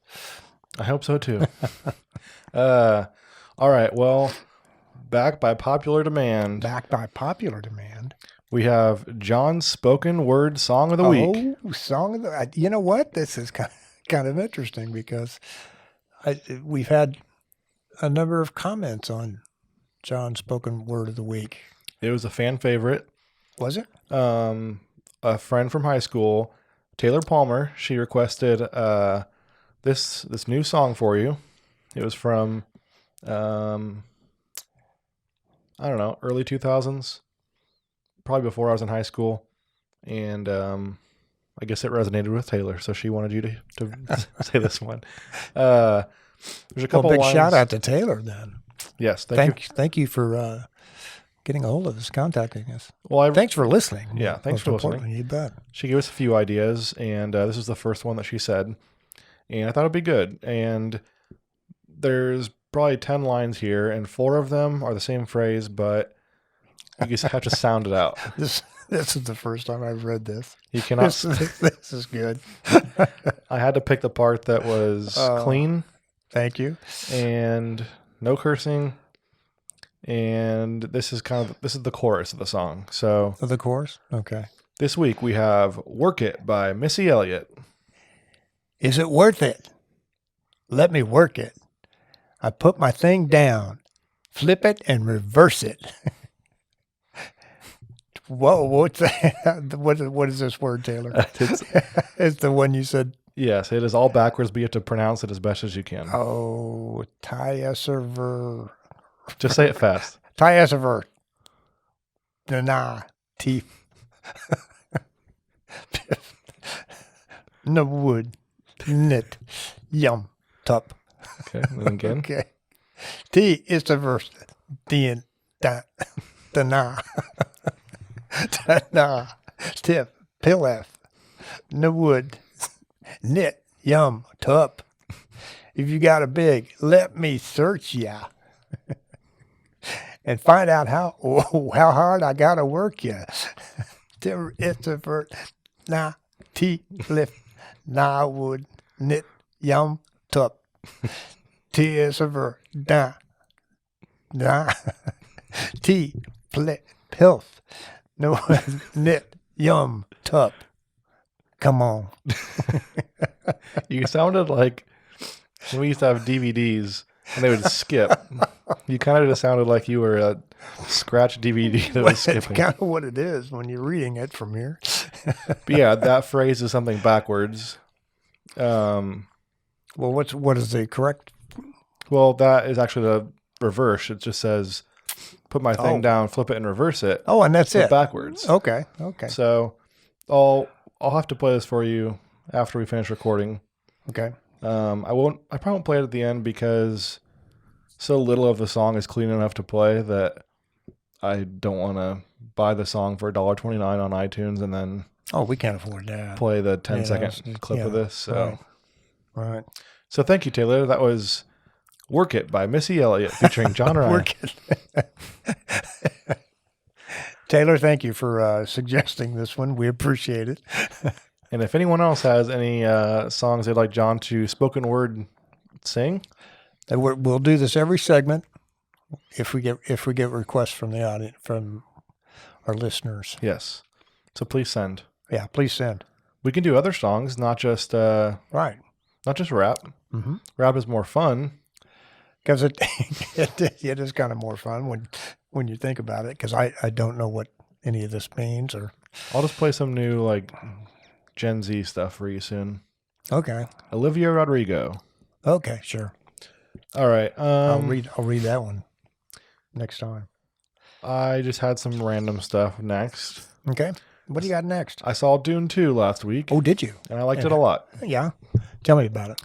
I hope so too. All right. Well, back by popular demand, Backed by popular demand. we have John's spoken word song of the week. Oh, song of the. You know what? This is kind of interesting because we've had a number of comments on John's spoken word of the week. It was a fan favorite. Was it? A friend from high school, Taylor Palmer, she requested this new song for you. It was from I don't know, early 2000s, probably before I was in high school, and I guess it resonated with Taylor, so she wanted you to say this one. There's a couple big lines. shout out to Taylor then. Yes, thank you. Thank you for getting a hold of us, contacting us. Well, Thanks for listening. Yeah, thanks Most for listening. importantly, You bet. She gave us a few ideas, and this is the first one that she said, and I thought it'd be good. And there's probably 10 lines here, and 4 of them are the same phrase, but you just have to sound it out. This is the first time I've read this. You cannot. This is good. I had to pick the part that was clean Thank you. and no cursing, and this is the chorus of the song. So Of the chorus? Okay. this week we have "Work It" by Missy Elliott. Is it worth it? Let me work it. I put my thing down, flip it and reverse it. Whoa, what's that? What is this word, Taylor? It's the one you said. Yes, it is all backwards, but you have to pronounce it as best as you can. Oh, Tyasaver. Just say it fast. Tyasaver. Nah. Teeth. No wood. Knit. Yum. Tup. Okay, and again. Okay. T is the verse. The na. Na. Stiff. Pilaf. No wood. Knit. Yum. Tup. If you got a big, let me search ya. And find out how hard I gotta work ya. It's a verse. Na. T. Lift. Na wood. Knit. Yum. Tup. T is a verb. Da. T. Pilf. No. Knit. Yum. Tup. Come on. You sounded like when we used to have DVDs and they would skip. You kind of just sounded like you were a scratch DVD that was That's skipping. kind of what it is when you're reading it from here. But yeah, that phrase is something backwards. Well, what is the correct? Well, that is actually the reverse. It just says, put my thing down, flip it, and reverse it. Oh, and that's So it. backwards. Okay. So I'll have to play this for you after we finish recording. Okay. I probably won't play it at the end because so little of the song is clean enough to play that I don't want to buy the song for $1.29 on iTunes and then Oh, we can't afford that. play the 10-second clip of this. So. Right. So thank you, Taylor. That was Work It by Missy Elliott featuring John Ryan. Work it. Taylor, thank you for suggesting this one. We appreciate it. And if anyone else has any songs they'd like John to spoken word sing, And we'll do this every segment if we get requests from the audience, from our listeners. yes. So please send. Yeah, please send. We can do other songs, not just Right. rap. Mm-hmm. Rap is more fun. Because it is kind of more fun when you think about it. Because I don't know what any of this means or. I'll just play some new like Gen Z stuff for you soon. Okay. Olivia Rodrigo. Okay. Sure. All right. I'll read that one next time. I just had some random stuff next. Okay. What do you got next? I saw Dune 2 last week. Oh, did you? And I liked it a lot. Yeah. Tell me about it.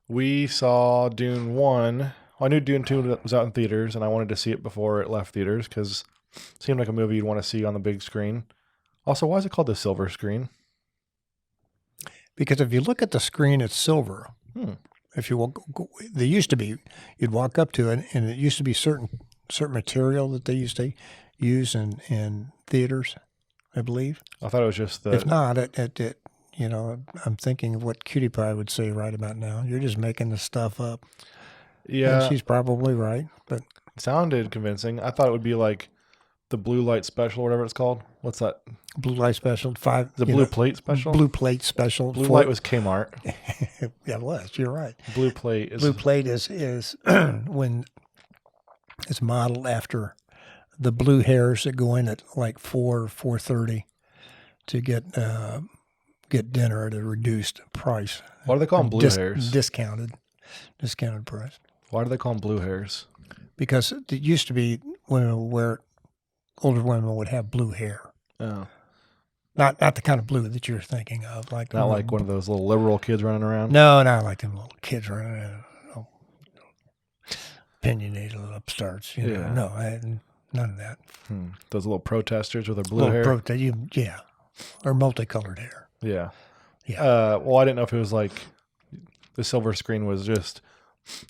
We saw Dune 1. Well, I knew Dune 2 was out in theaters, and I wanted to see it before it left theaters because it seemed like a movie you'd want to see on the big screen. Also, why is it called the silver screen? Because if you look at the screen, it's silver. If you walk, they used to be, you'd walk up to it, and it used to be certain material that they used to use in theaters, I believe. I thought it was just the... If not, it you know, I'm thinking of what Cutie Pie would say right about now. You're just making the stuff up. Yeah. And she's probably right, but It sounded convincing. I thought it would be like the blue light special, whatever it's called. What's that? blue light special, The blue plate special? Blue plate special. Blue light was Kmart. Yeah, it was. You're right. Blue plate is... Blue plate is when it's modeled after the blue hairs that go in at like 4:30 to get dinner at a reduced price. Why do they call them blue hairs? Discounted price. Why do they call them blue hairs? Because it used to be older women would have blue hair. Oh. Not the kind of blue that you're thinking of, like Not like one of those little liberal kids running around? No, not like them little kids running around. Opinionated little upstarts. You know. Yeah. No, I had none of that. Those little protesters with their blue hair? Or multicolored hair. Yeah. Yeah. Well, I didn't know if it was like the silver screen was just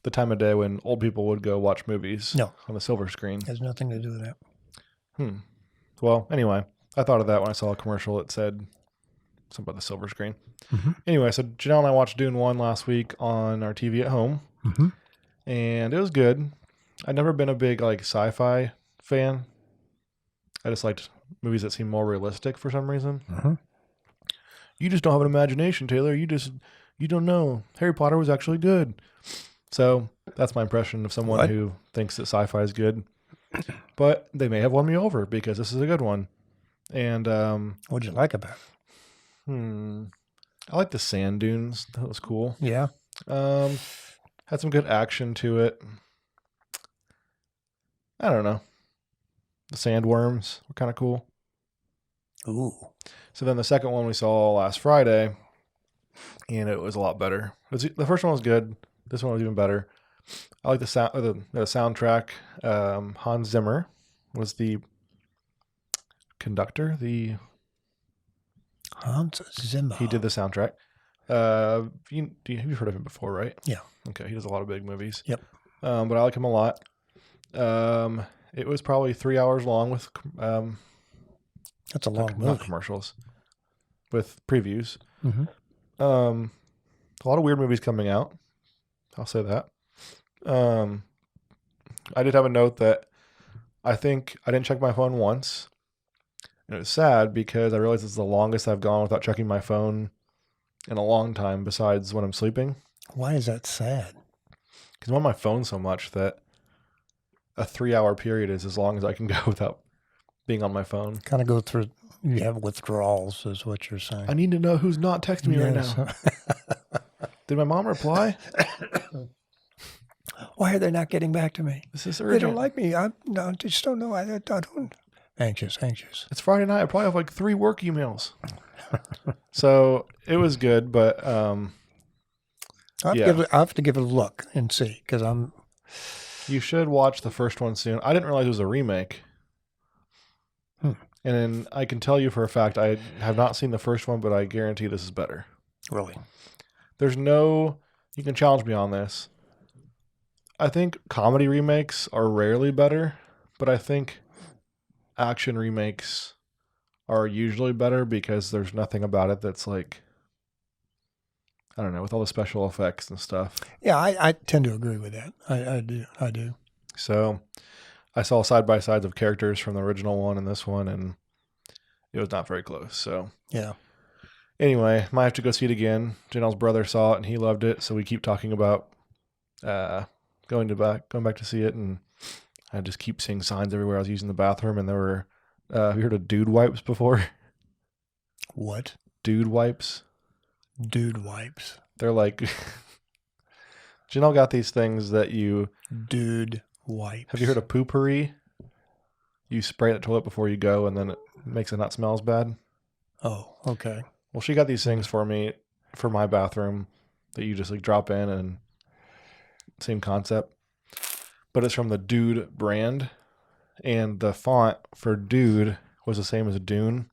the time of day when old people would go watch movies No. on the silver screen. Has nothing to do with that. Well, anyway, I thought of that when I saw a commercial that said something about the silver screen. Mm-hmm. Anyway, so Janelle and I watched Dune 1 last week on our TV at home, Mm-hmm. and it was good. I'd never been a big like sci-fi fan. I just liked movies that seem more realistic for some reason. Mm-hmm. You just don't have an imagination, Taylor. You don't know. Harry Potter was actually good. So that's my impression of someone who thinks that sci-fi is good. But they may have won me over because this is a good one. And What'd you like about it? I like the sand dunes. That was cool. Yeah. Had some good action to it. I don't know. The sandworms were kind of cool. Ooh. So then the second one we saw last Friday, and it was a lot better. The first one was good. This one was even better. I like the sound, the soundtrack. Hans Zimmer was the conductor. Hans Zimmer. He did the soundtrack. You've heard of him before, right? Yeah. Okay, he does a lot of big movies. Yep. But I like him a lot. It was probably 3 hours long with That's a long not movie. commercials, with previews. Mm-hmm. A lot of weird movies coming out. I'll say that. I did have a note that I think I didn't check my phone once. And it was sad because I realized it's the longest I've gone without checking my phone in a long time besides when I'm sleeping. Why is that sad? Because I'm on my phone so much that a 3 hour period is as long as I can go without being on my phone. Kind of go through, you have withdrawals is what you're saying. I need to know who's not texting me right now. Did my mom reply? Why are they not getting back to me? This is They urgent. don't like me. I just don't know. I don't. Anxious. It's Friday night. I probably have like 3 work emails. So it was good, but I'll have to give it a look and see because you should watch the first one soon. I didn't realize it was a remake. And I can tell you for a fact, I have not seen the first one, but I guarantee this is better. really. You can challenge me on this. I think comedy remakes are rarely better, but I think action remakes are usually better because there's nothing about it that's like, I don't know, with all the special effects and stuff. Yeah, I tend to agree with that. I do. So I saw side-by-sides of characters from the original one and this one, and it was not very close. So Yeah. anyway, might have to go see it again. Janelle's brother saw it and he loved it, so we keep talking about going back to see it, and I just keep seeing signs everywhere. I was using the bathroom, and there were have you heard of dude wipes before? What? Dude wipes. Dude wipes. They're like Janelle got these things that you Dude wipes. have you heard of poopery? You spray the toilet before you go, and then it makes it not smell as bad. Oh, okay. Well, she got these things for me for my bathroom that you just like drop in, and same concept, but it's from the Dude brand, and the font for Dude was the same as Dune.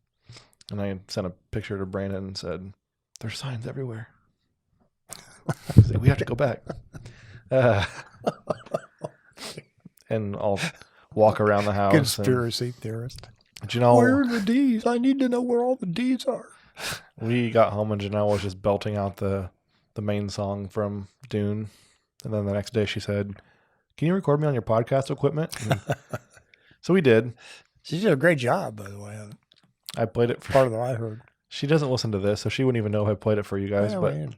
And I sent a picture to Brandon and said, "There's signs everywhere." We have to go back, and I'll walk around the house. Conspiracy theorist. And Janelle, Where are the D's? I need to know where all the D's are. we got home and Janelle was just belting out the main song from Dune. And then the next day she said, "Can you record me on your podcast equipment?" So we did. She did a great job, by the way. I played it for Part of that I heard. She doesn't listen to this, so she wouldn't even know if I played it for you guys, Well, but man,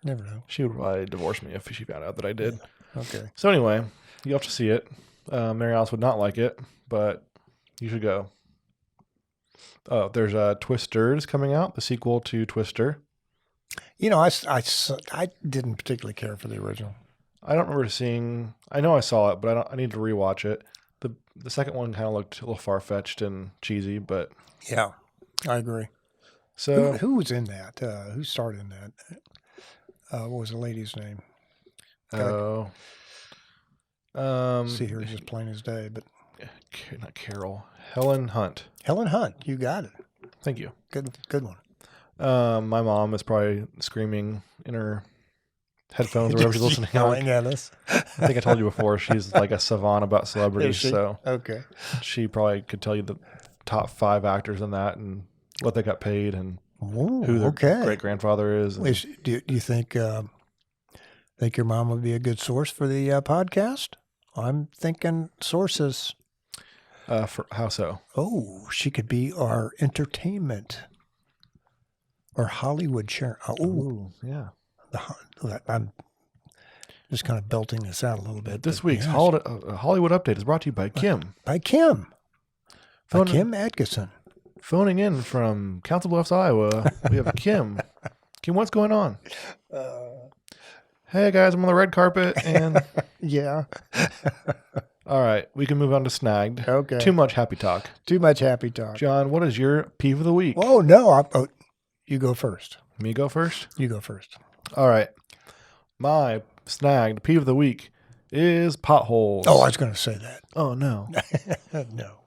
never know. she would probably divorce me if she found out that I did. Okay. So anyway, you have to see it. Mary Alice would not like it, but you should go. Oh, there's Twisters coming out, the sequel to Twister. You know, I didn't particularly care for the original. I don't remember seeing. I know I saw it, but I need to rewatch it. The second one kind of looked a little far fetched and cheesy, but Yeah, I agree. so Who was in that? Who starred in that? What was the lady's name? See here, just plain as day. But not Carol, Helen Hunt. Helen Hunt, you got it. Thank you. Good one. My mom is probably screaming in her headphones or whatever she's listening. Yelling at us. I think I told you before, she's like a savant about celebrities, Is she? so Okay. she probably could tell you the top 5 actors in that and what they got paid and Ooh, who their okay. great grandfather is. And Do you think your mom would be a good source for the podcast? I'm thinking sources. for how so? Oh, she could be our entertainment or Hollywood chair. Oh, yeah. I'm just kind of belting this out a little bit. This but week's yes. Hollywood Update is brought to you by Kim. By Kim. By Phone- Kim Atkinson. Phoning in from Council Bluffs, Iowa, we have Kim. Kim, what's going on? Hey guys, I'm on the red carpet, and Yeah. all right, we can move on to Snagged. Okay. Too much happy talk. Too much happy talk. John, what is your peeve of the week? Oh, no. You go first. Me go first? You go first. All right. My Snagged peeve of the week is potholes. Oh, I was going to say that. Oh, no. No.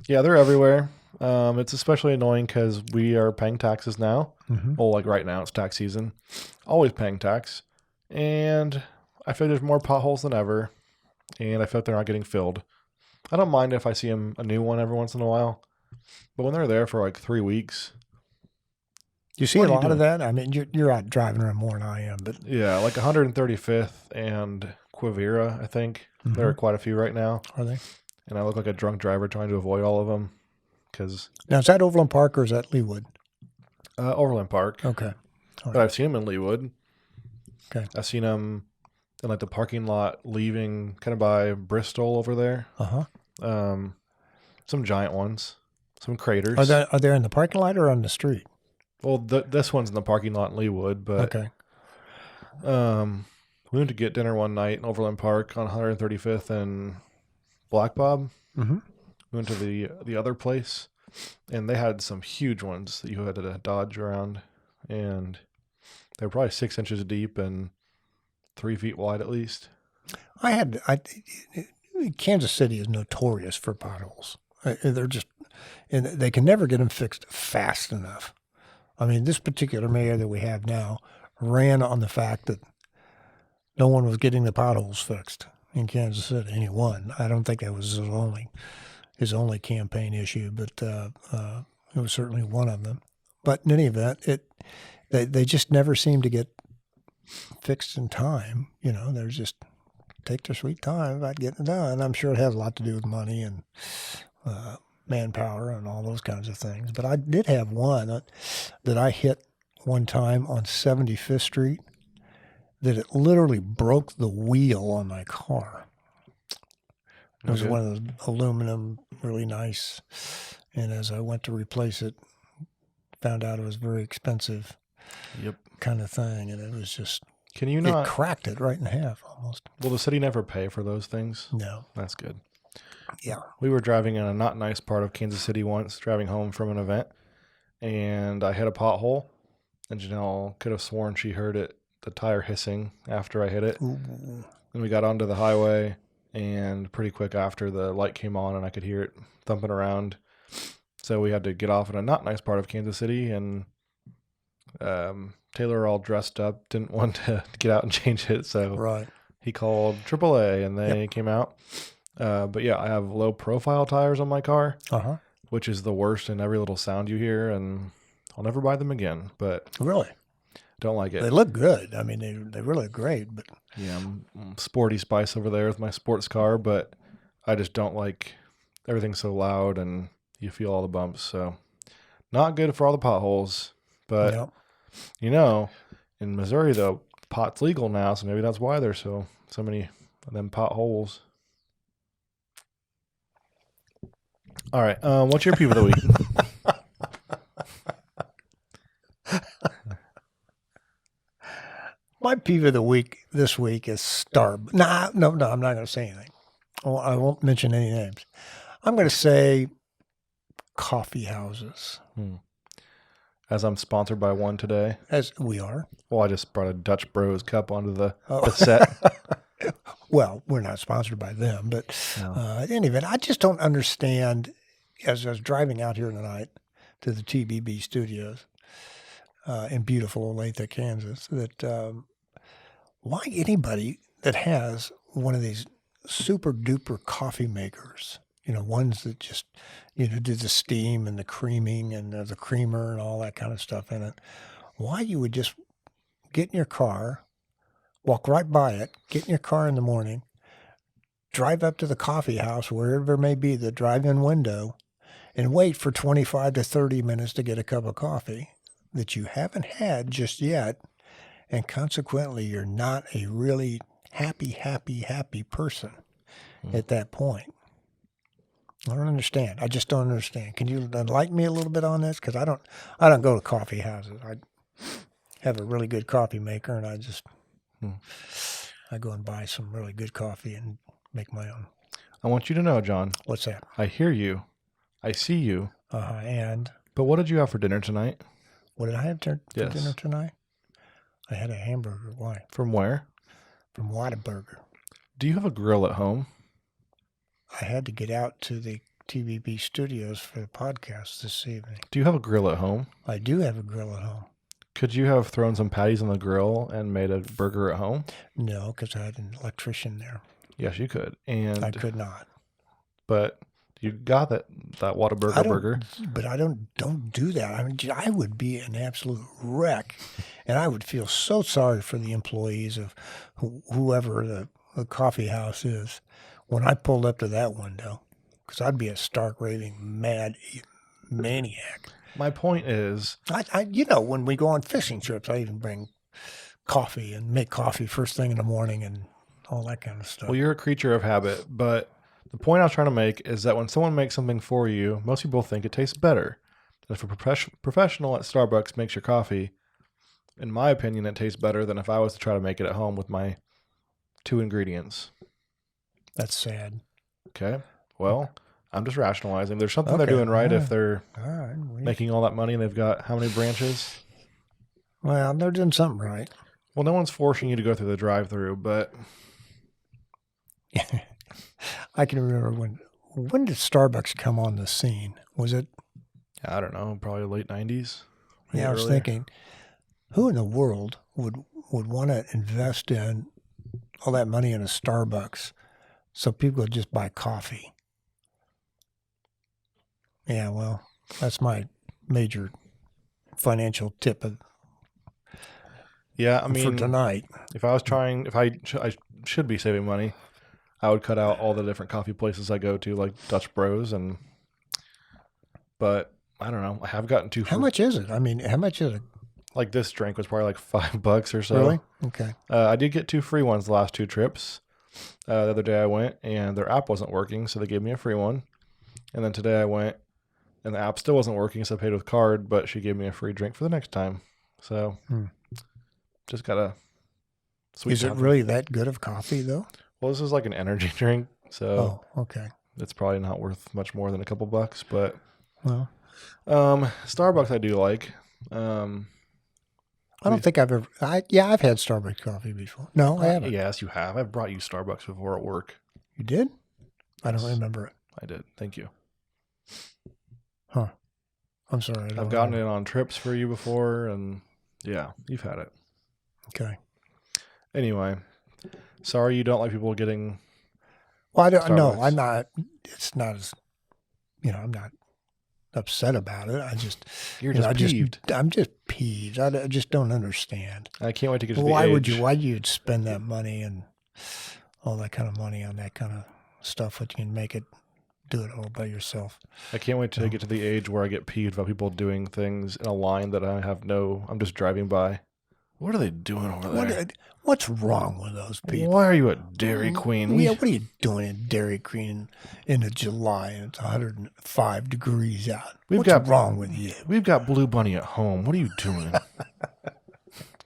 Yeah, they're everywhere. It's especially annoying because we are paying taxes now. Mm-hmm. Well, like right now, it's tax season. Always paying tax. And I feel there's more potholes than ever. And I feel like they're not getting filled. I don't mind if I see a new one every once in a while. But when they're there for like 3 weeks. You see What a are you lot of doing? that? I mean, you're out driving around more than I am, but Yeah, like 135th and Quivira, I think. There are quite a few right now. are they? And I look like a drunk driver trying to avoid all of them. Because Now, is that Overland Park or is that Leawood? Overland Park. Okay. But I've seen them in Leawood. Okay. I've seen them in like the parking lot leaving kind of by Bristol over there. Uh-huh. Some giant ones, some craters. Are they in the parking lot or on the street? Well, this one's in the parking lot in Leawood, but Okay. we went to get dinner one night in Overland Park on 135th and Black Bob. Mm-hmm. We went to the other place, and they had some huge ones that you had to dodge around, and they were probably 6 inches deep and 3 feet wide at least. Kansas City is notorious for potholes. They're just, and they can never get them fixed fast enough. I mean, this particular mayor that we have now ran on the fact that no one was getting the potholes fixed in Kansas City. And he won. I don't think that was his only campaign issue, but it was certainly one of them. But in any event, they just never seem to get fixed in time. You know, they're just take their sweet time about getting it done. I'm sure it has a lot to do with money and manpower and all those kinds of things. But I did have one that I hit one time on 75th Street that it literally broke the wheel on my car. It was Okay. one of those aluminum, really nice. And as I went to replace it, found out it was very expensive Yep. kind of thing. And it was just, Can you it not? cracked it right in half almost. Will the city never pay for those things? No. That's good. Yeah. We were driving in a not nice part of Kansas City once, driving home from an event, and I hit a pothole. And Janelle could have sworn she heard the tire hissing after I hit it. Ooh. Then we got onto the highway, and pretty quick after the light came on, and I could hear it thumping around. So we had to get off in a not nice part of Kansas City, and Taylor, all dressed up, didn't want to get out and change it, so Right. he called AAA, and they came out. But yeah, I have low profile tires on my car, Uh-huh. which is the worst in every little sound you hear, and I'll never buy them again, but Really? don't like They it. look good. I mean, they really look great, but Yeah, I'm sporty spice over there with my sports car, but I just don't like everything's so loud and you feel all the bumps, so not good for all the potholes. But yep. you know, in Missouri though, pot's legal now, so maybe that's why there's so many of them potholes. All right, what's your peeve of the week? My peeve of the week this week is Starbucks. No, I'm not going to say anything. Oh, I won't mention any names. I'm going to say coffee houses, As I'm sponsored by one today. as we are. Well, I just brought a Dutch Bros cup onto the Oh. set. Well, we're not sponsored by them, but No. in any event, I just don't understand. As I was driving out here tonight to the TBB studios in beautiful Olathe, Kansas, that why anybody that has one of these super duper coffee makers, ones that just, do the steam and the creaming and the creamer and all that kind of stuff in it, why you would just get in your car, walk right by it, get in your car in the morning, drive up to the coffee house, wherever it may be, the drive-in window, and wait for 25 to 30 minutes to get a cup of coffee that you haven't had just yet, and consequently, you're not a really happy person at that point. I don't understand. I just don't understand. Can you enlighten me a little bit on this? Because I don't go to coffee houses. I have a really good coffee maker, and I go and buy some really good coffee and make my own. I want you to know, John. What's that? I hear you. I see you. And But what did you have for dinner tonight? what did I have for Yes. dinner tonight? I had a hamburger. Why? From where? From Whataburger. Do you have a grill at home? I had to get out to the TVB studios for the podcast this evening. Do you have a grill at home? I do have a grill at home. Could you have thrown some patties on the grill and made a burger at home? No, because I had an electrician there. Yes, you could. And I could not. But you got that Whataburger burger. But I don't do that. I mean, I would be an absolute wreck, and I would feel so sorry for the employees of whoever the coffee house is when I pulled up to that window, because I'd be a stark raving mad maniac. My point is, when we go on fishing trips, I even bring coffee and make coffee first thing in the morning and all that kind of stuff. well, you're a creature of habit, but the point I was trying to make is that when someone makes something for you, most people think it tastes better. If a professional at Starbucks makes your coffee, in my opinion, it tastes better than if I was to try to make it at home with my 2 ingredients. That's sad. Okay. Well, I'm just rationalizing. There's something Okay, they're doing right all if right. they're All right. making all that money and they've got how many branches? Well, they're doing something right. Well, no one's forcing you to go through the drive-through, but I can remember when did Starbucks come on the scene? Was it? I don't know, probably late 90s. Yeah, I was earlier. thinking, who in the world would want to invest in all that money in a Starbucks so people would just buy coffee? Yeah, well, that's my major financial tip Yeah, I for mean, tonight. if I was trying, if I should be saving money, I would cut out all the different coffee places I go to, like Dutch Bros, but I don't know. I have gotten too. How much is it? I mean, how much is it? Like this drink was probably like $5 or so. Really? Okay. I did get 2 free ones the last 2 trips. The other day I went and their app wasn't working, so they gave me a free one. And then today I went and the app still wasn't working, so I paid with card, but she gave me a free drink for the next time. So just gotta sweet. Is it really that good of coffee though? Well, this is like an energy drink, so Okay. it's probably not worth much more than a couple bucks. But Well, Starbucks I do like. I don't think I've ever. I've had Starbucks coffee before. No, I haven't. Yes, you have. I've brought you Starbucks before at work. You did? I don't Yes. remember it. I did. Thank you. Huh. I'm sorry. I've gotten it on trips for you before, and yeah, you've had it. Okay. Anyway, sorry you don't like people getting. Well, I don't. No, Starbucks. I'm not. It's not as. I'm not upset about it. I just. You're you know, just peeved. I'm just peeved. I just don't understand. I can't wait to get to Why the would age. you? Why you'd spend that money and all that kind of money on that kind of stuff? What you can make it. Do it all by yourself. I can't wait to get to the age where I get peeved about people doing things in a line that I'm just driving by. What are they doing over there? What's wrong with those people? Why are you at Dairy Queen? Yeah, what are you doing in Dairy Queen in July and it's 105 degrees out? What's wrong with you? We've got Blue Bunny at home. What are you doing?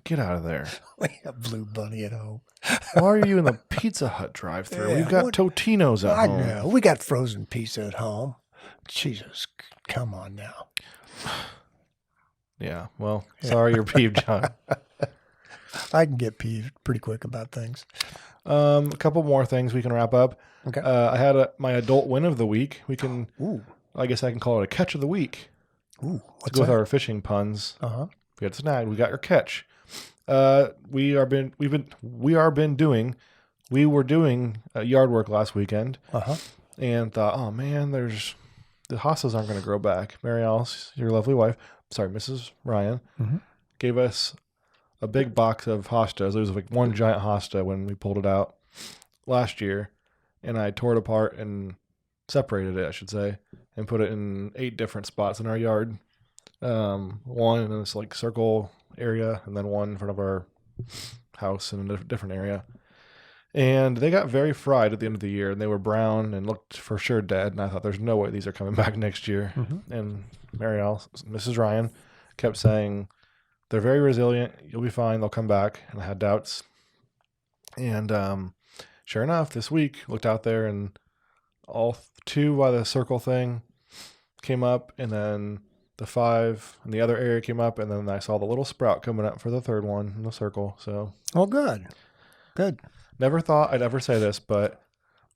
Get out of there. We have Blue Bunny at home. Why are you in the Pizza Hut drive-thru? Yeah, We've got Totino's at I home. know. We got frozen pizza at home. Jesus, come on now. Yeah, well, sorry you're peeved, John. I can get peeved pretty quick about things. A couple more things we can wrap up. Okay. I had my adult win of the week. We can, Ooh. I guess I can call it a catch of the week. Ooh. To What's go with that? our fishing puns. Uh-huh. We got snagged. We got your catch. We were doing yard work last weekend Uh-huh. and thought, oh man, the hostas aren't going to grow back. Mary Alice, your lovely wife, Mrs. Ryan, gave us a big box of hostas. It was like one giant hosta when we pulled it out last year, and I tore it apart and separated it, I should say, and put it in 8 different spots in our yard. One in this like circle area, and then one in front of our house in a different area. And they got very fried at the end of the year, and they were brown and looked for sure dead. And I thought, there's no way these are coming back next year. Mm-hmm. And Mrs. Ryan, kept saying, they're very resilient. You'll be fine. They'll come back. And I had doubts. And sure enough, this week, looked out there, and all two by the circle thing came up, and then the 5 in the other area came up, and then I saw the little sprout coming up for the third one in the circle. So, Oh, good. never thought I'd ever say this, but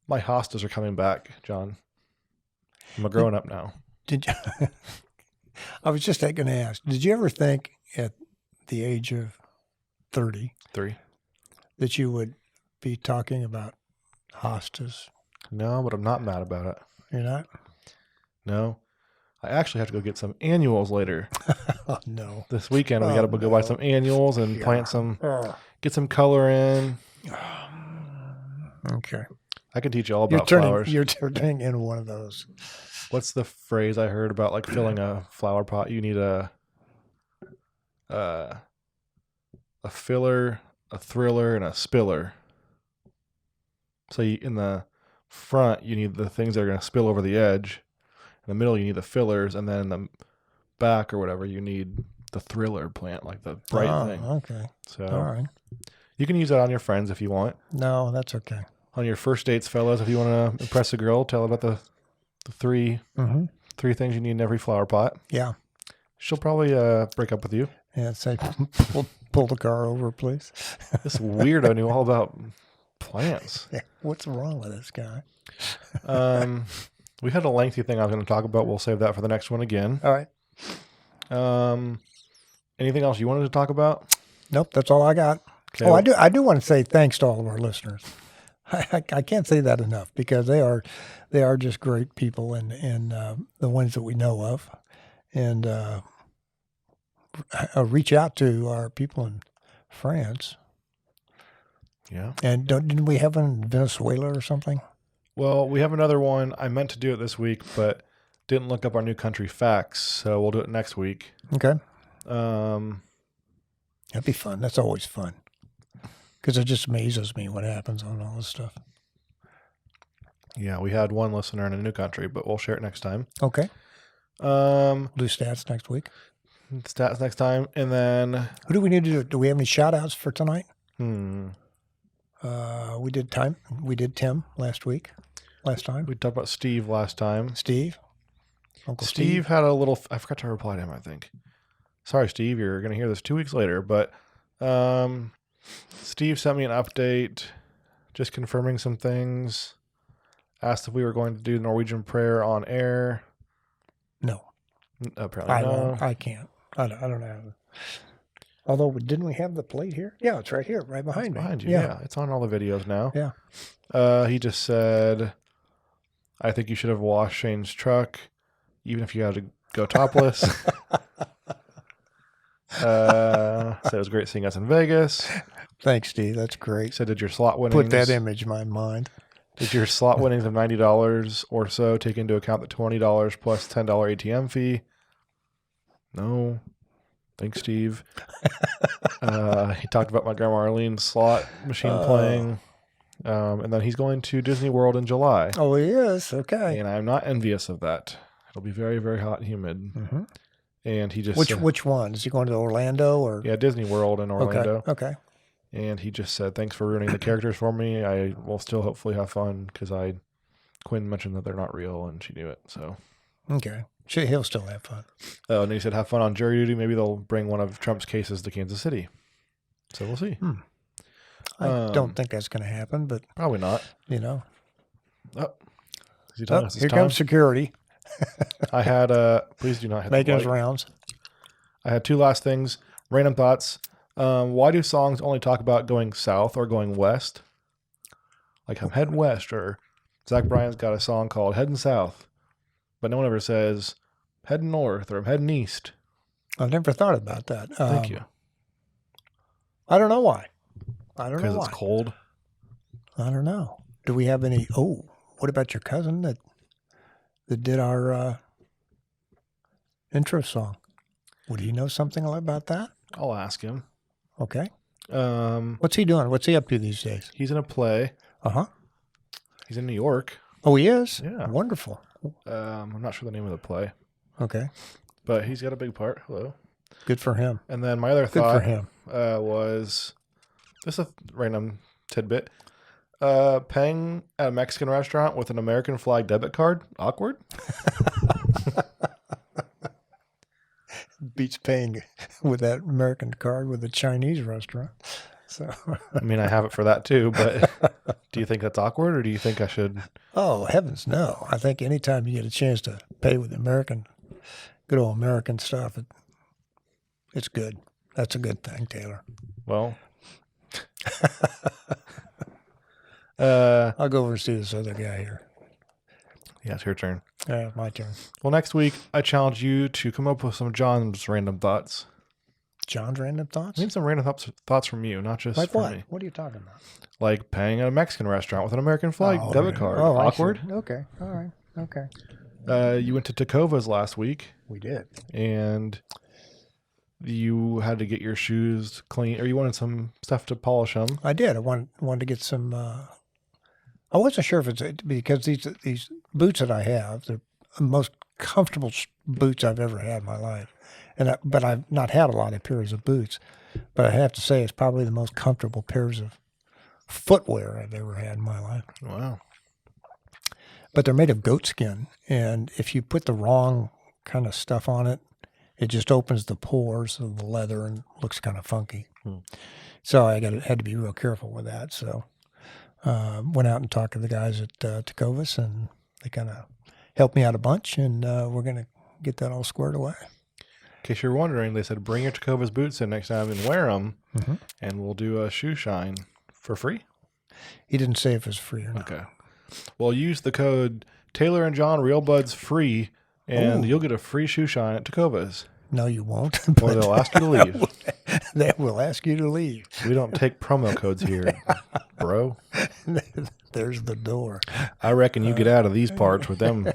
my hostas are coming back, John. I'm a grown up now. Did you? I was just going to ask. Did you ever think at the age of 30 3. that you would be talking about hostas? No, but I'm not mad about it. You're not? No. I actually have to go get some annuals later. Oh, no. This weekend, we Oh, got to go buy no. some annuals and Yeah. plant some, Oh. get some color in. Okay. I can teach you all about flowers. You're turning into one of those. What's the phrase I heard about like filling a flower pot? You need a filler, a thriller, and a spiller. So in the front, you need the things that are going to spill over the edge. In the middle, you need the fillers, and then in the back or whatever, you need the thriller plant, like the bright thing. Okay. So All right. you can use that on your friends if you want. No, that's okay. On your first dates, fellas, if you want to impress a girl, tell her about the three Mm-hmm. things you need in every flower pot. Yeah. She'll probably break up with you. Yeah. Say, pull the car over, please. This weirdo knew all about plants. Yeah. What's wrong with this guy? We had a lengthy thing I was going to talk about. We'll save that for the next one again. All right. Anything else you wanted to talk about? Nope. That's all I got. Okay. Oh, I do want to say thanks to all of our listeners. I can't say that enough because they are just great people and the ones that we know of, and reach out to our people in France. Yeah. And didn't we have one in Venezuela or something? Well, we have another one. I meant to do it this week, but didn't look up our new country facts, so we'll do it next week. Okay, Um, that'd be fun. That's always fun because it just amazes me what happens on all this stuff. yeah, we had one listener in a new country, but we'll share it next time. Okay, Um, we'll do stats next week. stats next time, and then Who do we need to do? Do we have any shout outs for tonight? We did Tim last time. we talked about Steve last time. Steve. Uncle Steve had a little. I forgot to reply to him. I think. Sorry, Steve. You're going to hear this 2 weeks later, but Steve sent me an update, just confirming some things. Asked if we were going to do Norwegian prayer on air. No, Apparently, I no. won't. I can't. I don't have. Although, didn't we have the plate here? Yeah, it's right here, right behind me. Behind you, yeah. It's on all the videos now. Yeah. He just said, I think you should have washed Shane's truck, even if you had to go topless. Said it was great seeing us in Vegas. Thanks, Steve. That's He great. said, did your slot winnings... Put that image in my mind. Did your slot winnings of $90 or so take into account the $20 plus $10 ATM fee? No. Thanks, Steve. He talked about my Grandma Arlene's slot machine playing. And then he's going to Disney World in July. Oh, he is. Okay. And I'm not envious of that. It'll be very, very hot and humid. Mm-hmm. And he just... Which one? Is he going to Orlando or? Yeah, Disney World in Orlando. Okay. And he just said, thanks for ruining the characters for me. I will still hopefully have fun because Quinn mentioned that they're not real and she knew it. So... Okay. He'll still have fun. Oh, and he said, have fun on jury duty. Maybe they'll bring one of Trump's cases to Kansas City. So we'll see. I don't think that's going to happen, but Probably not. you know. Oh, is he telling us it's Here time? comes security I had, please do not hit making the his light. rounds. I had two last things. Random thoughts. Why do songs only talk about going south or going west? Like I'm heading west, or Zach Bryan's got a song called Heading South, but no one ever says heading north or I'm heading east. I've never thought about that. Thank you. I don't know why. I don't know Because why. it's cold. I don't know. Do we have any? Oh, what about your cousin that did our intro song? Would he know something about that? I'll ask him. Okay. What's he doing? What's he up to these days? He's in a play. Uh-huh. He's in New York. Oh, he is? Yeah. Wonderful. I'm not sure the name of the play, Okay. but he's got a big part. Hello. Good for him. And then my other Good for thought him. was this is a random tidbit. Paying at a Mexican restaurant with an American flag debit card, awkward. Beats paying with that American card with a Chinese restaurant. So, I mean, I have it for that too, but do you think that's awkward, or do you think I should? oh, heavens, no. I think anytime you get a chance to pay with good old American stuff, it's good. That's a good thing, Taylor. Well, I'll go over and see this other guy here. yeah, it's your turn. My turn. Well, next week I challenge you to come up with some John's random thoughts. John's random thoughts? I need some random thoughts from you, not just Like from what? me. What are you talking about? Like paying at a Mexican restaurant with an American flag debit card. Oh, I awkward. see. Okay. All right. Okay. You went to Tecovas last week, We did. and you had to get your shoes clean, or you wanted some stuff to polish them. I did. I wanted to get some. I wasn't sure if it's because these boots that I have, they're the most comfortable boots I've ever had in my life, but I've not had a lot of pairs of boots. But I have to say, it's probably the most comfortable pairs of footwear I've ever had in my life. Wow. But they're made of goat skin, and if you put the wrong kind of stuff on it, it just opens the pores of the leather and looks kind of funky. So I had to be real careful with that. So went out and talked to the guys at Tecovas, and they kind of helped me out a bunch, and we're going to get that all squared away. In case you're wondering, they said bring your Tecovas boots in next time and wear them, Mm-hmm. and we'll do a shoe shine for free. He didn't say if it was free or not. Okay. Well, use the code Taylor and John Real Buds free, and Ooh. you'll get a free shoe shine at Tecovas. No, you won't. Or they'll ask you to leave. They will ask you to leave. We don't take promo codes here, bro. There's the door. I reckon you get out of these parts with them.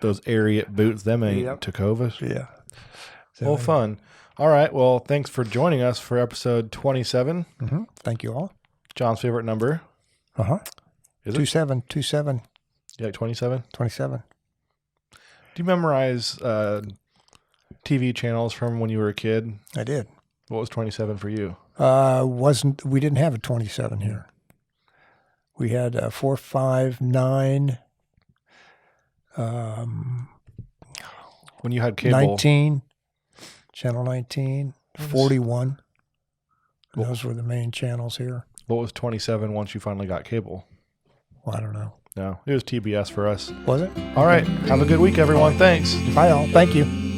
Those Ariat boots, them ain't Yep. Tecovas. Yeah. So Well, fun. All right. Well, thanks for joining us for episode 27. Mm-hmm. Thank you all. John's favorite number. Uh-huh. Is it? 2727 You like 27? 27. Do you memorize TV channels from when you were a kid? I did. What was 27 for you? We didn't have a 27 here. We had 4, 5, 9, When you had cable? 19, channel 19, What was- 41. And those were the main channels here. What was 27 once you finally got cable? Well, I don't know. No, it was TBS for us. Was it? All right. Have a good week, everyone. Thanks. Bye all. Thank you.